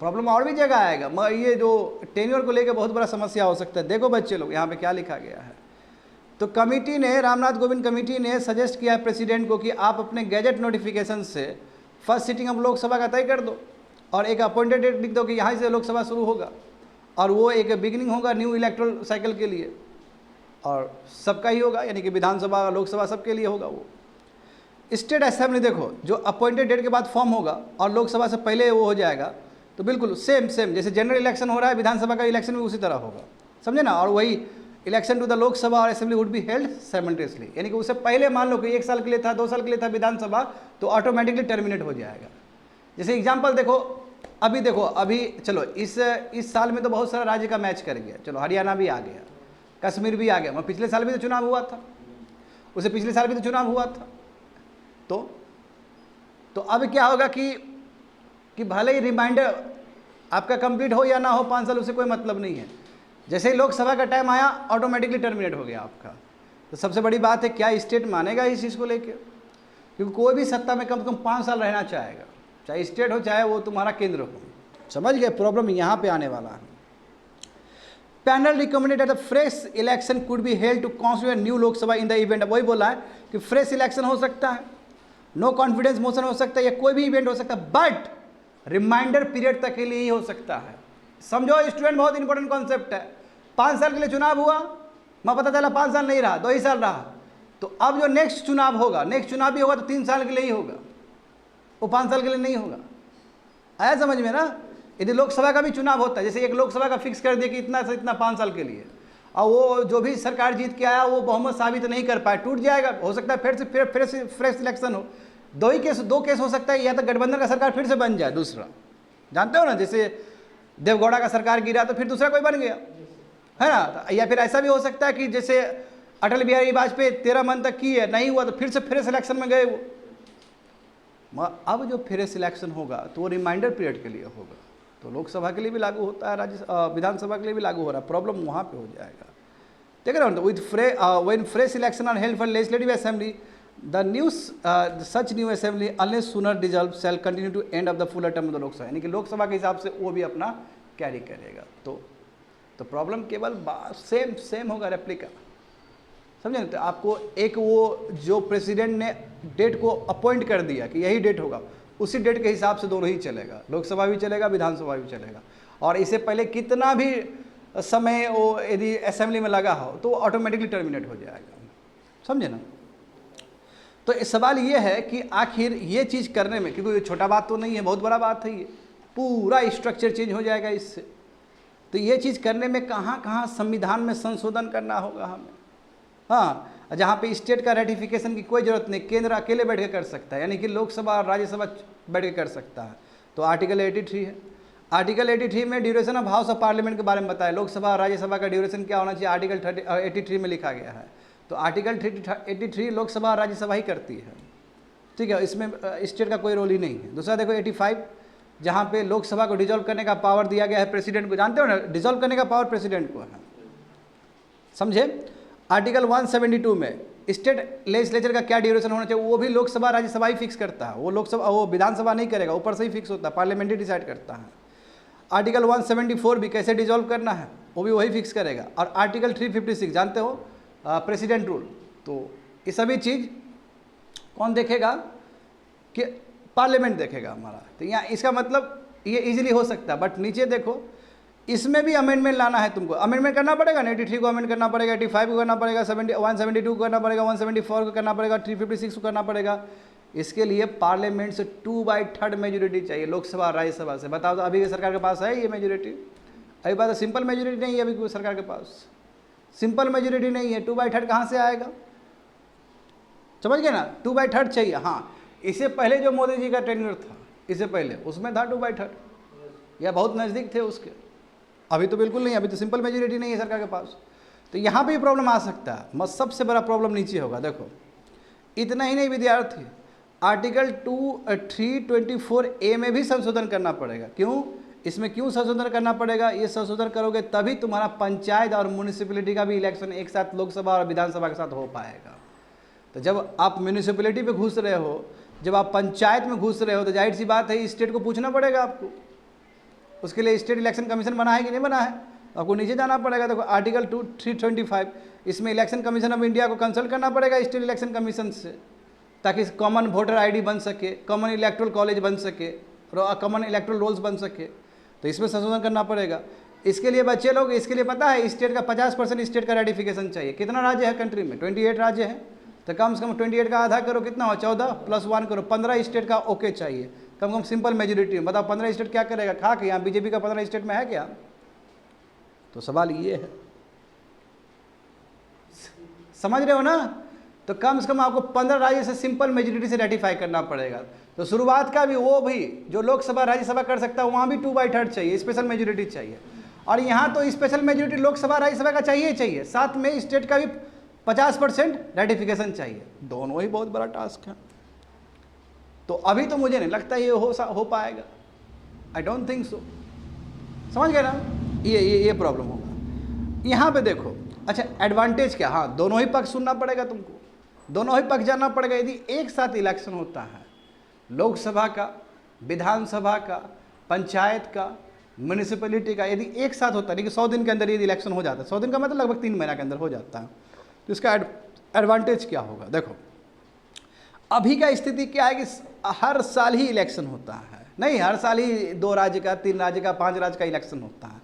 प्रॉब्लम और भी जगह आएगा, मगर ये जो टेन्योर को लेकर बहुत बड़ा समस्या हो सकता है। देखो बच्चे लोग यहाँ पे क्या लिखा गया है। तो कमेटी ने, रामनाथ कोविंद कमेटी ने सजेस्ट किया है प्रेसिडेंट को कि आप अपने गैजेट नोटिफिकेशन से फर्स्ट सिटिंग ऑफ लोकसभा का तय कर दो, और एक अपॉइंटेड डेट लिख दो कि यहाँ से लोकसभा शुरू होगा, और वो एक बिगिनिंग होगा न्यू इलेक्ट्रल साइकिल के लिए, और सबका ही होगा, यानी कि विधानसभा लोकसभा सबके लिए होगा। वो स्टेट असेंबली देखो जो अपॉइंटेड डेट के बाद फॉर्म होगा और लोकसभा से पहले वो हो जाएगा, तो बिल्कुल सेम जैसे जनरल इलेक्शन हो रहा है, विधानसभा का इलेक्शन भी उसी तरह होगा, समझे ना। और वही इलेक्शन टू द लोकसभा और assembly would be held simultaneously, यानी कि उससे पहले मान लो कि 1 साल के लिए था, 2 साल के लिए था विधानसभा, तो ऑटोमेटिकली टर्मिनेट हो जाएगा। जैसे एग्जाम्पल देखो, अभी चलो इस साल में तो बहुत सारा राज्य का मैच कर गया, चलो हरियाणा भी आ गया, कश्मीर भी आ गया, वहाँ पिछले साल भी तो चुनाव हुआ था, उसे पिछले साल भी तो चुनाव हुआ था। तो अब क्या होगा कि भले ही रिमाइंडर आपका कंप्लीट हो या ना हो 5 साल, उससे कोई मतलब नहीं है। जैसे ही लोकसभा का टाइम आया ऑटोमेटिकली टर्मिनेट हो गया आपका। तो सबसे बड़ी बात है क्या स्टेट मानेगा इस चीज़ को लेकर, क्योंकि कोई भी सत्ता में कम से कम 5 साल रहना चाहेगा, चाहे स्टेट हो चाहे वो तुम्हारा केंद्र हो। समझ गए, प्रॉब्लम यहाँ पे आने वाला है। Panel recommended that fresh election could be held to constitute new Lok Sabha in the event. वही बोला है कि फ्रेश इलेक्शन हो सकता है, नो कॉन्फिडेंस मोशन हो सकता है, या कोई भी इवेंट हो सकता है, बट रिमाइंडर पीरियड तक के लिए ही हो सकता है। समझो स्टूडेंट, बहुत इंपॉर्टेंट कॉन्सेप्ट है। 5 साल के लिए चुनाव हुआ, मैं पता चला 5 साल नहीं रहा, 2 ही साल रहा, तो अब जो नेक्स्ट चुनाव होगा, नेक्स्ट चुनाव भी होगा तो 3 साल के लिए ही होगा, वो 5 साल के लिए नहीं होगा। आया समझ में ना। यदि लोकसभा का भी चुनाव होता है, जैसे एक लोकसभा का फिक्स कर दिया कि इतना से इतना 5 साल के लिए, और वो जो भी सरकार जीत के आया वो बहुमत साबित नहीं कर पाए, टूट जाएगा, हो सकता है फिर से फ्रेश इलेक्शन हो। 2 केस हो सकता है, या तो गठबंधन का सरकार फिर से बन जाए दूसरा, जानते हो ना, जैसे देवगौड़ा का सरकार गिरा तो फिर दूसरा कोई बन गया, है ना। या फिर ऐसा भी हो सकता है कि जैसे अटल बिहारी वाजपेयी 13 मंथ तक की है, नहीं हुआ तो फिर से फ्रेश इलेक्शन में गए वो। अब जो फ्रेश इलेक्शन होगा तो वो रिमाइंडर पीरियड के लिए होगा, तो लोकसभा के लिए भी लागू होता है, विधानसभा के लिए भी लागू हो रहा है। प्रॉब्लम वहाँ पे हो जाएगा, ठीक है ना। When fresh election are held for legislative assembly the such new assembly unless sooner dissolved shall continue to end of the full term of the Lok Sabha, यानी कि लोकसभा के हिसाब से वो भी अपना कैरी करेगा। तो प्रॉब्लम केवल सेम होगा, रेप्लिका, समझे ना। तो आपको एक वो जो प्रेसिडेंट ने डेट को अपॉइंट कर दिया कि यही डेट होगा, उसी डेट के हिसाब से दोनों ही चलेगा, लोकसभा भी चलेगा, विधानसभा भी चलेगा। और इससे पहले कितना भी समय वो यदि असेंबली में लगा हो तो ऑटोमेटिकली टर्मिनेट हो जाएगा, समझे ना। तो इस सवाल ये है कि आखिर ये चीज़ करने में, क्योंकि ये छोटा बात तो नहीं है, बहुत बड़ा बात है, ये पूरा स्ट्रक्चर चेंज हो जाएगा इससे। तो ये चीज़ करने में कहाँ संविधान में संशोधन करना होगा हमें। हाँ, जहाँ पे स्टेट का रेटिफिकेशन की कोई ज़रूरत नहीं, केंद्र अकेले बैठ के कर सकता है, यानी कि लोकसभा और राज्यसभा बैठ के कर सकता है। तो आर्टिकल 83 है। आर्टिकल 83 में duration of house of parliament के बारे में बताया, लोकसभा और राज्यसभा का ड्यूरेशन क्या होना चाहिए, आर्टिकल 83 में लिखा गया है। तो आर्टिकल 83 लोकसभा और राज्यसभा ही करती है, ठीक है, इसमें स्टेट का कोई रोल ही नहीं है। दूसरा देखो 85, जहाँ पे लोकसभा को डिजॉल्व करने का पावर दिया गया है प्रेसिडेंट को, जानते हो ना, डिजॉल्व करने का पावर प्रेसिडेंट को है, समझे। आर्टिकल 172 में स्टेट लेजिस्लेचर का क्या ड्यूरेशन होना चाहिए, वो भी लोकसभा राज्यसभा ही फिक्स करता है, वो विधानसभा नहीं करेगा, ऊपर से ही फिक्स होता है, पार्लियामेंट ही डिसाइड करता है। आर्टिकल 174 भी कैसे डिजॉल्व करना है वो भी वही फिक्स करेगा। और आर्टिकल 356 जानते हो, प्रेसिडेंट रूल, तो ये सभी चीज़ कौन देखेगा, कि पार्लियामेंट देखेगा हमारा। तो यहाँ इसका मतलब ये इजीली हो सकता है, बट नीचे देखो इसमें भी अमेंडमेंट लाना है तुमको, अमेंडमेंट करना पड़ेगा, 83 को अमेंड करना पड़ेगा, 85 को करना पड़ेगा, 172 को करना पड़ेगा, 174 को करना पड़ेगा, 356 को करना पड़ेगा। इसके लिए पार्लियामेंट से 2/3 मेजोरिटी चाहिए, लोकसभा और राज्यसभा से। बताओ तो अभी की सरकार के पास है ये मेजोरिटी? अभी बात सिंपल मेजोरिटी नहीं है अभी कोई सरकार के पास, सिंपल मेजोरिटी नहीं है। 2/3 कहाँ से आएगा, समझ गए ना, 2/3 चाहिए। हाँ, इससे पहले जो मोदी जी का टेन्योर था, इससे पहले उसमें था 2/3, या बहुत नज़दीक थे उसके। अभी तो बिल्कुल नहीं, अभी तो सिंपल मेजोरिटी नहीं है सरकार के पास। तो यहाँ पे प्रॉब्लम आ सकता है, मगर सबसे बड़ा प्रॉब्लम नीचे होगा। देखो इतना ही नहीं विद्यार्थी, आर्टिकल 324A में भी संशोधन करना पड़ेगा। क्यों, इसमें क्यों संशोधन करना पड़ेगा, ये संशोधन करोगे तभी तुम्हारा पंचायत और म्यूनिसिपैलिटी का भी इलेक्शन एक साथ लोकसभा और विधानसभा के साथ हो पाएगा। तो जब आप म्यूनिसिपैलिटी पे घुस रहे हो, जब आप पंचायत में घुस रहे हो, तो जाहिर सी बात है स्टेट को पूछना पड़ेगा आपको, उसके लिए स्टेट इलेक्शन कमीशन बना है कि नहीं बना है, आपको नीचे जाना पड़ेगा। देखो आर्टिकल 325, इसमें इलेक्शन कमीशन ऑफ इंडिया को कंसल्ट करना पड़ेगा स्टेट इलेक्शन कमीशन से, ताकि कॉमन वोटर ID बन सके, कॉमन इलेक्टोरल कॉलेज बन सके, कॉमन इलेक्टोरल रोल्स बन सके, तो इसमें संशोधन करना पड़ेगा। इसके लिए बच्चे लोग, इसके लिए पता है स्टेट का 50% स्टेट का रेटिफिकेशन चाहिए। कितना राज्य है कंट्री में? 28 राज्य हैं, तो कम से कम 28 का आधा करो, कितना हो? 14 + 1 करो, 15 स्टेट का ओके चाहिए कम कम सिंपल मेजोरिटी में। बताओ 15 स्टेट क्या करेगा? खा के यहाँ बीजेपी का 15 स्टेट में है क्या? तो सवाल ये है, समझ रहे हो ना? तो कम से कम आपको 15 राज्य से सिंपल मेजोरिटी से रेटिफाई करना पड़ेगा। तो शुरुआत का भी वो भी जो लोकसभा राज्यसभा कर सकता है, वहाँ भी 2/3 चाहिए, स्पेशल मेजोरिटी चाहिए। और यहाँ तो स्पेशल मेजोरिटी लोकसभा राज्यसभा का चाहिए चाहिए, साथ में स्टेट का भी 50% रेटिफिकेशन चाहिए। दोनों ही बहुत बड़ा टास्क है। तो अभी तो मुझे नहीं लगता ये हो पाएगा, आई डोंट थिंक सो। समझ गए ना? ये प्रॉब्लम होगा। यहाँ पे देखो, अच्छा एडवांटेज क्या? हाँ, दोनों ही पक्ष सुनना पड़ेगा तुमको, दोनों ही पक्ष जानना पड़ेगा। यदि एक साथ इलेक्शन होता है, लोकसभा का, विधानसभा का, पंचायत का, म्यूनिसिपैलिटी का, यदि एक साथ होता है, लेकिन 100 दिन के अंदर यदि इलेक्शन हो जाता है, 100 दिन का मतलब लगभग 3 महीना के अंदर हो जाता है, तो इसका एडवांटेज क्या होगा? देखो अभी का स्थिति क्या है कि हर साल ही इलेक्शन होता है, नहीं हर साल ही 2 राज्य का, 3 राज्य का, 5 राज्य का इलेक्शन होता है।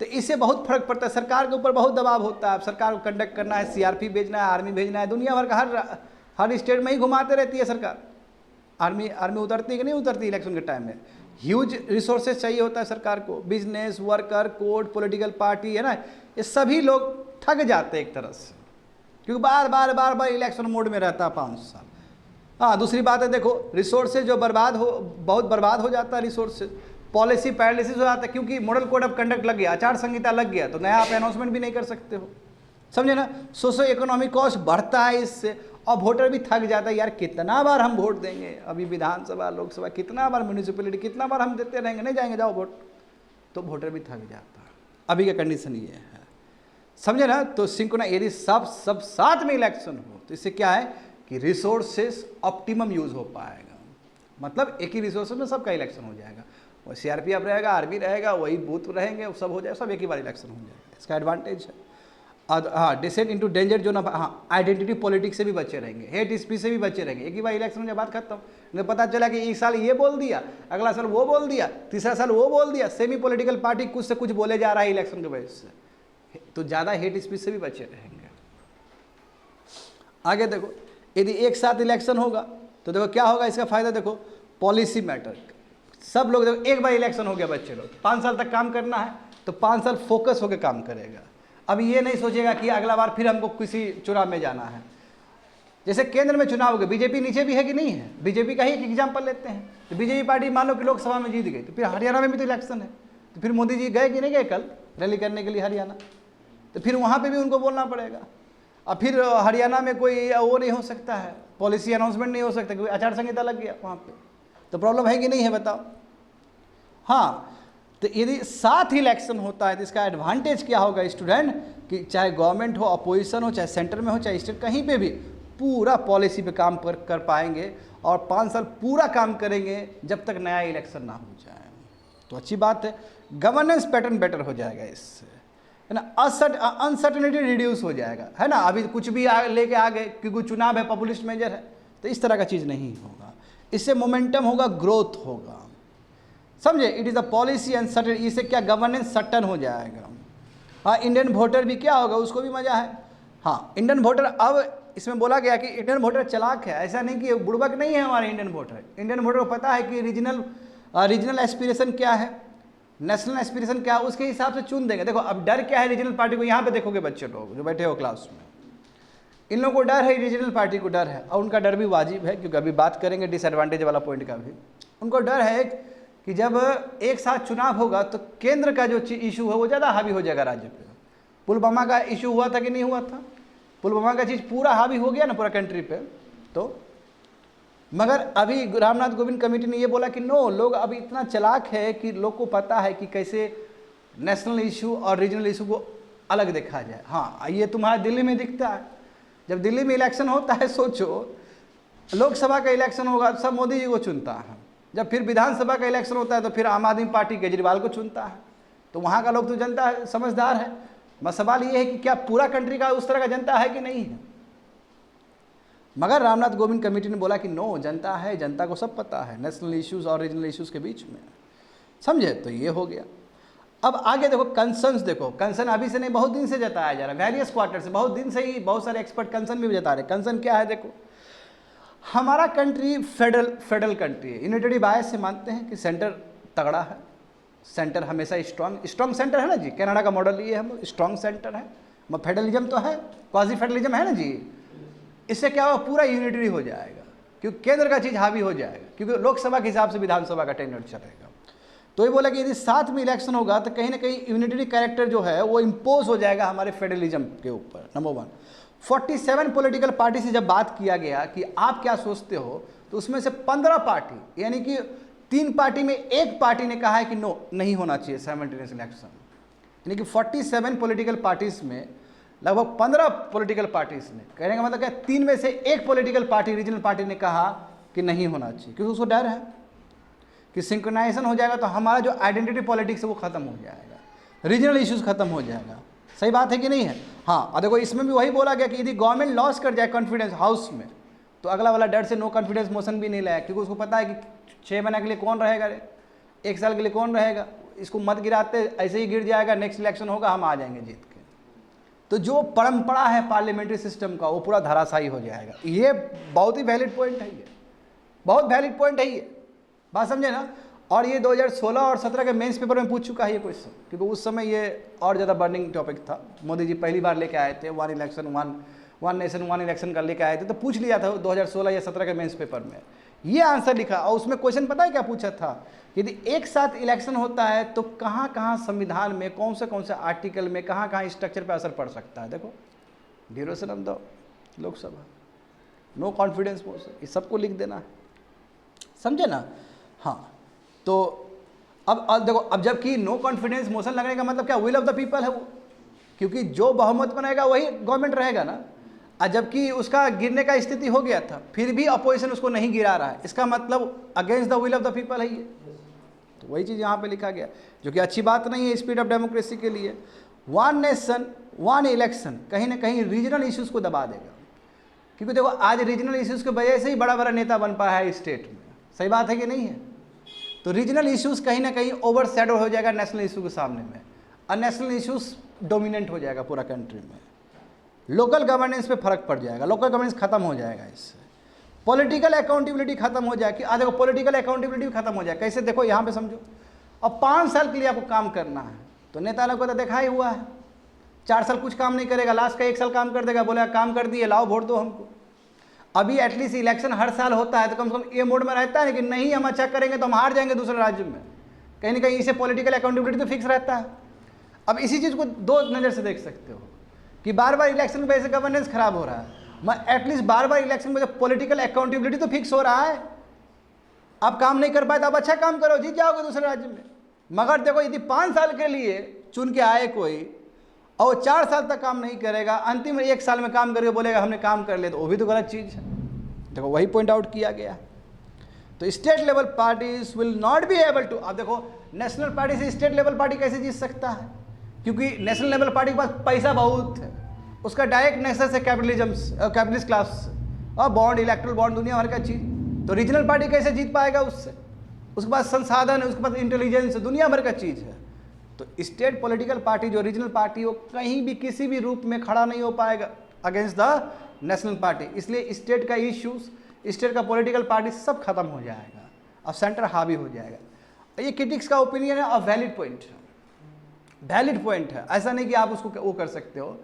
तो इससे बहुत फर्क पड़ता है, सरकार के ऊपर बहुत दबाव होता है। सरकार को कंडक्ट करना है, सीआरपी भेजना है, आर्मी भेजना है, दुनिया भर का हर स्टेट में ही घुमाते रहती है सरकार। आर्मी उतरती है कि नहीं उतरती इलेक्शन के टाइम में? ह्यूज रिसोर्सेज चाहिए होता है सरकार को, business, worker, court, political party, है ना, ये सभी लोग ठग जाते हैं एक तरह से, क्योंकि बार बार इलेक्शन मोड में रहता है 5 साल। हाँ, दूसरी बात है, देखो रिसोर्सेज जो बहुत बर्बाद हो जाता है रिसोर्सेज, पॉलिसी पैरालिसिस हो जाता है, क्योंकि मॉडल कोड ऑफ कंडक्ट लग गया, आचार संहिता लग गया, तो नया आप अनाउंसमेंट भी नहीं कर सकते हो। समझे ना? सोशो इकोनॉमिक कॉस्ट बढ़ता है इससे, और वोटर भी थक जाता है। यार कितना बार हम वोट देंगे? अभी विधानसभा, लोकसभा, कितना बार म्यूनिसिपैलिटी, कितना बार हम देते रहेंगे? नहीं जाएंगे, जाओ वोट। तो वोटर भी थक जाता है। अभी का कंडीशन ये है, समझे ना? तो सिंक्रोना यदि सब साथ में इलेक्शन हो, तो इससे क्या है कि रिसोर्सेस ऑप्टिमम यूज हो पाएगा। मतलब एक ही रिसोर्सेज में सबका इलेक्शन हो जाएगा, वो सीआरपीएफ रहेगा, आर्मी रहेगा, वही बूथ रहेंगे, सब हो जाएगा, सब एक ही बार इलेक्शन हो जाएगा। इसका एडवांटेज है। हाँ, डिसेंट इनटू डेंजर जो ना, हाँ, आइडेंटिटी पॉलिटिक्स से भी बचे रहेंगे, हेट स्पीच से भी बचे रहेंगे। एक ही बार इलेक्शन में बात खत्म, नहीं पता चला कि एक साल ये बोल दिया, अगला साल वो बोल दिया, तीसरा साल वो बोल दिया, सेमी पॉलिटिकल पार्टी कुछ से कुछ बोले जा रहा है इलेक्शन की वजह से, तो ज़्यादा हेट स्पीच से भी बचे रहेंगे। आगे देखो, यदि एक साथ इलेक्शन होगा तो देखो क्या होगा, इसका फायदा देखो, पॉलिसी मैटर, सब लोग देखो एक बार इलेक्शन हो गया, बच्चे लोग 5 साल तक काम करना है, तो 5 साल फोकस होकर काम करेगा। अब ये नहीं सोचेगा कि अगला बार फिर हमको किसी चुनाव में जाना है। जैसे केंद्र में चुनाव हो गए, बीजेपी नीचे भी है कि नहीं है? बीजेपी का ही एक एग्जाम्पल लेते हैं, तो बीजेपी पार्टी मान लो कि लोकसभा में जीत गई, तो फिर हरियाणा में भी तो इलेक्शन है, तो फिर मोदी जी गए कि नहीं गए कल रैली करने के लिए हरियाणा? तो फिर वहाँ पर भी उनको बोलना पड़ेगा। और फिर हरियाणा में कोई वो नहीं हो सकता है, पॉलिसी अनाउंसमेंट नहीं हो सकता, क्योंकि आचार संहिता लग गया वहाँ पे, तो प्रॉब्लम है कि नहीं है बताओ? हाँ, तो यदि साथ ही इलेक्शन होता है तो इसका एडवांटेज क्या होगा स्टूडेंट, कि चाहे गवर्नमेंट हो, अपोजिशन हो, चाहे सेंटर में हो, चाहे स्टेट, कहीं पे भी पूरा पॉलिसी पे काम कर पाएंगे, और 5 साल पूरा काम करेंगे जब तक नया इलेक्शन ना हो जाए। तो अच्छी बात है, गवर्नेंस पैटर्न बेटर हो जाएगा इससे, है ना, अनसर्टेनिटी रिड्यूस हो जाएगा, है ना। अभी कुछ भी लेके आ गए क्योंकि चुनाव है, पॉपुलिस्ट मेजर है, तो इस तरह का चीज़ नहीं होगा। इससे मोमेंटम होगा, ग्रोथ होगा, समझे। It is a policy uncertain, इससे क्या गवर्नेंस सर्टन हो जाएगा। हाँ, इंडियन वोटर भी क्या होगा, उसको भी मजा है। हाँ, इंडियन वोटर, अब इसमें बोला गया कि इंडियन वोटर चालाक है, ऐसा नहीं कि बुड़बक नहीं है हमारे इंडियन वोटर। इंडियन वोटर को पता है कि रीजनल एस्पिरेशन क्या है, नेशनल एस्पिरेशन क्या है, उसके हिसाब से चुन देंगे। देखो अब डर क्या है रीजनल पार्टी को, यहाँ पे देखोगे बच्चे लोग जो बैठे हो क्लास में, इन लोगों को डर है, रीजनल पार्टी को डर है, और उनका डर भी वाजिब है, क्योंकि अभी बात करेंगे डिसएडवांटेज वाला पॉइंट का भी। उनको डर है कि जब एक साथ चुनाव होगा तो केंद्र का जो इशू है वो ज़्यादा हावी हो जाएगा राज्य पे। पुलवामा का इशू हुआ था कि नहीं हुआ था? पुलवामा का चीज़ पूरा हावी हो गया ना पूरा कंट्री पे। तो मगर अभी रामनाथ कोविंद कमेटी ने ये बोला कि नो, लोग अभी इतना चालाक है कि लोग को पता है कि कैसे नेशनल इशू और रीजनल इशू को अलग देखा जाए। हाँ, ये तुम्हारे दिल्ली में दिखता है, जब दिल्ली में इलेक्शन होता है, सोचो लोकसभा का इलेक्शन होगा तो सब मोदी जी को चुनता है, जब फिर विधानसभा का इलेक्शन होता है तो फिर आम आदमी पार्टी केजरीवाल को चुनता है। तो वहाँ का लोग तो जनता समझदार है, मगर सवाल ये है कि क्या पूरा कंट्री का उस तरह का जनता है कि नहीं है। मगर रामनाथ कोविंद कमेटी ने बोला कि नो, जनता है, जनता को सब पता है नेशनल इश्यूज़ और रीजनल इश्यूज़ के बीच में, समझे। तो ये हो गया। अब आगे देखो कंसर्न्स, देखो कंसर्न अभी से नहीं, बहुत दिन से जताया जा रहा है, वेरियस क्वार्टर से, बहुत दिन से ही बहुत सारे एक्सपर्ट कंसर्न भी जता रहे हैं। कंसर्न क्या है, देखो हमारा कंट्री फेडरल कंट्री है, यूनिटरी बायस से मानते हैं कि सेंटर तगड़ा है, सेंटर हमेशा स्ट्रॉन्ग सेंटर है ना जी, कनाडा का मॉडल ये हम स्ट्रॉन्ग सेंटर है, फेडरलिज्म तो है, क्वाजी फेडरलिज्म है ना जी। इससे क्या होगा, पूरा यूनिटरी हो जाएगा, क्योंकि केंद्र का चीज़ हावी हो जाएगा, क्योंकि लोकसभा के हिसाब से विधानसभा का टेन्योर चलेगा। तो ये बोला कि यदि साथ में इलेक्शन होगा तो कहीं ना कहीं यूनिटरी कैरेक्टर जो है वो इम्पोज हो जाएगा हमारे फेडरलिज्म के ऊपर। नंबर 1, 47 पॉलिटिकल पार्टी से जब बात किया गया कि आप क्या सोचते हो, तो उसमें से 15 पार्टी, यानी कि 3 पार्टी में एक पार्टी ने कहा है कि नो, नहीं होना चाहिए साइमल्टेनियस इलेक्शन। यानी कि 47 पॉलिटिकल पार्टीज में लगभग 15 पॉलिटिकल पार्टीज ने, कहने का मतलब क्या, 3 में से एक पॉलिटिकल पार्टी, रीजनल पार्टी ने कहा कि नहीं होना चाहिए, क्योंकि उसको डर है कि सिंक्रोनाइजेशन हो जाएगा तो हमारा जो आइडेंटिटी पॉलिटिक्स है वो खत्म हो जाएगा, रीजनल इश्यूज खत्म हो जाएगा। सही बात है कि नहीं है? हाँ। और देखो इसमें भी वही बोला गया कि यदि गवर्नमेंट लॉस कर जाए कॉन्फिडेंस हाउस में, तो अगला वाला डर से नो कॉन्फिडेंस मोशन भी नहीं लाया, क्योंकि उसको पता है कि 6 महीने के लिए कौन रहेगा रे, 1 साल के लिए कौन रहेगा, इसको मत गिराते, ऐसे ही गिर जाएगा, नेक्स्ट इलेक्शन होगा, हम आ जाएंगे जीत के। तो जो परंपरा है पार्लियामेंट्री सिस्टम का वो पूरा धराशायी हो जाएगा। ये बहुत ही वैलिड पॉइंट है, ये बहुत वैलिड पॉइंट है, ये बात समझे ना। और ये 2016 और 17 के मेंस पेपर में पूछ चुका है ये क्वेश्चन, क्योंकि उस समय ये और ज़्यादा बर्निंग टॉपिक था। मोदी जी पहली बार लेके आए थे, वन नेशन वन इलेक्शन का लेके आए थे, तो पूछ लिया था 2016 या 17 के मेंस पेपर में ये आंसर लिखा। और उसमें क्वेश्चन पता है क्या पूछा था, यदि एक साथ इलेक्शन होता है तो कहाँ कहाँ संविधान में कौन से आर्टिकल में कहाँ कहाँ स्ट्रक्चर पर असर पड़ सकता है। देखो, duration of the Lok Sabha, no confidence motion, ये सबको लिख देना है, समझे ना। हाँ, तो अब देखो, अब जबकि नो कॉन्फिडेंस मोशन लगने का मतलब क्या, विल ऑफ द पीपल है वो, क्योंकि जो बहुमत बनाएगा वही गवर्नमेंट रहेगा ना। और जबकि उसका गिरने का स्थिति हो गया था, फिर भी अपोजिशन उसको नहीं गिरा रहा है, इसका मतलब against the will of the people है ये। तो वही चीज़ यहाँ पे लिखा गया, जो कि अच्छी बात नहीं है स्पीड ऑफ डेमोक्रेसी के लिए। वन नेशन वन इलेक्शन कहीं ना कहीं रीजनल इश्यूज़ को दबा देगा, क्योंकि देखो आज रीजनल इश्यूज़ की वजह से ही बड़ा बड़ा नेता बन पाया है स्टेट में। सही बात है कि नहीं है? तो रीजनल इश्यूज़ कहीं ना कहीं ओवर शैडो हो जाएगा नेशनल इशू के सामने में, और नेशनल इश्यूज़ डोमिनेंट हो जाएगा पूरा कंट्री में। लोकल गवर्नेंस पे फर्क पड़ जाएगा, लोकल गवर्नेंस खत्म हो जाएगा, इससे पॉलिटिकल अकाउंटेबिलिटी खत्म हो जाएगी। आज देखो पॉलिटिकल अकाउंटेबिलिटी खत्म हो जाएगा, कैसे देखो यहाँ पे समझो, अब 5 साल के लिए आपको काम करना है, तो नेता लोग को तो देखा ही हुआ है, 4 साल कुछ काम नहीं करेगा, लास्ट का 1 साल काम कर देगा, बोलेगा काम कर दिए, लाओ वोट दो हमको। अभी एटलीस्ट इलेक्शन हर साल होता है तो कम से कम ये मोड में रहता है कि नहीं हम अच्छा करेंगे तो हम हार जाएंगे दूसरे राज्य में, कहीं ना कहीं इसे पॉलिटिकल अकाउंटेबिलिटी तो फिक्स रहता है। अब इसी चीज़ को 2 नज़र से देख सकते हो कि बार बार इलेक्शन की वजह से गवर्नेंस खराब हो रहा है, मैं एटलीस्ट बार बार इलेक्शन में पॉलिटिकल अकाउंटेबिलिटी तो फिक्स हो रहा है। आप काम नहीं कर पाए तो आप अच्छा काम करो, जीत जाओगे दूसरे राज्य में। मगर देखो यदि 5 साल के लिए चुन के आए कोई और 4 साल तक काम नहीं करेगा, अंतिम 1 साल में काम करके बोलेगा हमने काम कर लिया, तो वो भी तो गलत चीज़ है। देखो वही पॉइंट आउट किया गया। तो state level parties will not be able to, अब देखो नेशनल पार्टी से स्टेट लेवल पार्टी कैसे जीत सकता है, क्योंकि नेशनल लेवल पार्टी के पास पैसा बहुत है, उसका डायरेक्ट नेक्सस है कैपिटलिस्ट क्लास और बॉन्ड, इलेक्ट्रल बॉन्ड, दुनिया भर का चीज़। तो रीजनल पार्टी कैसे जीत पाएगा उससे, उसके पास संसाधन है, उसके पास इंटेलिजेंस है, दुनिया भर का चीज़ है। तो स्टेट पॉलिटिकल पार्टी जो रीजनल पार्टी हो कहीं भी किसी भी रूप में खड़ा नहीं हो पाएगा अगेंस्ट द नेशनल पार्टी। इसलिए स्टेट का इश्यूज, स्टेट का पॉलिटिकल पार्टी सब खत्म हो जाएगा, अब सेंटर हावी हो जाएगा। ये क्रिटिक्स का ओपिनियन है और वैलिड पॉइंट है, वैलिड पॉइंट है, ऐसा नहीं कि आप उसको वो कर सकते हो,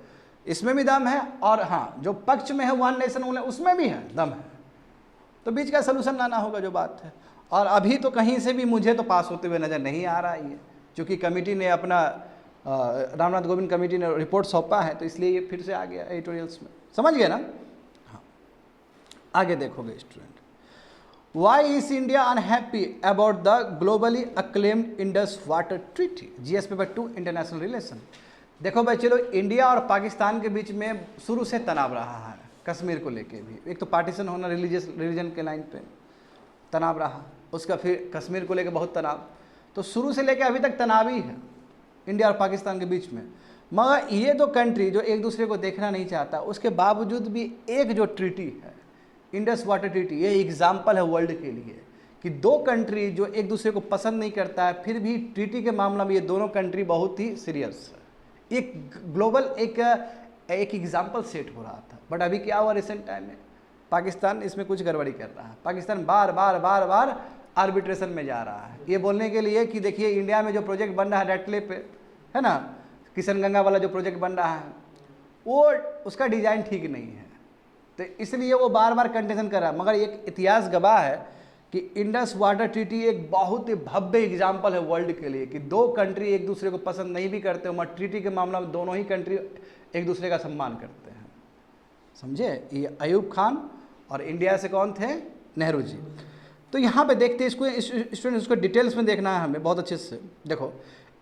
इसमें भी दम है। और हाँ, जो पक्ष में है वन नेशन उसमें भी है दम है, तो बीच का सलूशन लाना होगा जो बात है। और अभी तो कहीं से भी मुझे तो पास होते हुए नज़र नहीं आ रहा है ये, क्योंकि कमेटी ने अपना रामनाथ कोविंद कमेटी ने रिपोर्ट सौंपा है, तो इसलिए ये फिर से आ गया एडिटोरियल्स में, समझ गए ना। हाँ, आगे देखोगे student, why is India unhappy about the globally acclaimed Indus water treaty, GS paper 2 international relation. देखो भाई चलो, इंडिया और पाकिस्तान के बीच में शुरू से तनाव रहा है, कश्मीर को लेके भी, एक तो पार्टीशन होना रिलीजन के लाइन पे तनाव रहा, उसका फिर कश्मीर को लेके बहुत तनाव, तो शुरू से लेके अभी तक तनाव ही है इंडिया और पाकिस्तान के बीच में। मगर ये दो कंट्री जो एक दूसरे को देखना नहीं चाहता, उसके बावजूद भी एक जो ट्रीटी है इंडस वाटर ट्रीटी ये एग्जाम्पल है वर्ल्ड के लिए कि दो कंट्री जो एक दूसरे को पसंद नहीं करता है, फिर भी ट्रीटी के मामला में ये दोनों कंट्री बहुत ही सीरियस है। एक ग्लोबल एक एग्जाम्पल सेट हो रहा था। बट अभी क्या हुआ रिसेंट टाइम में, पाकिस्तान इसमें कुछ गड़बड़ी कर रहा है। पाकिस्तान बार बार आर्बिट्रेशन में जा रहा है ये बोलने के लिए कि देखिए इंडिया में जो प्रोजेक्ट बन रहा है रेड क्ले पे, है ना, किशनगंगा वाला जो प्रोजेक्ट बन रहा है वो उसका डिज़ाइन ठीक नहीं है, तो इसलिए वो बार बार कंटेंशन कर रहा है। मगर एक इतिहास गवाह है कि इंडस वाटर ट्रीटी एक बहुत ही भव्य एग्जाम्पल है वर्ल्ड के लिए कि दो कंट्री एक दूसरे को पसंद नहीं भी करते मगर ट्रीटी के मामला में दोनों ही कंट्री एक दूसरे का सम्मान करते हैं। समझे, ये अयूब खान और इंडिया से कौन थे, नेहरू जी। तो यहाँ पे देखते हैं इसको, स्टूडेंट इसको डिटेल्स में देखना है हमें बहुत अच्छे से। देखो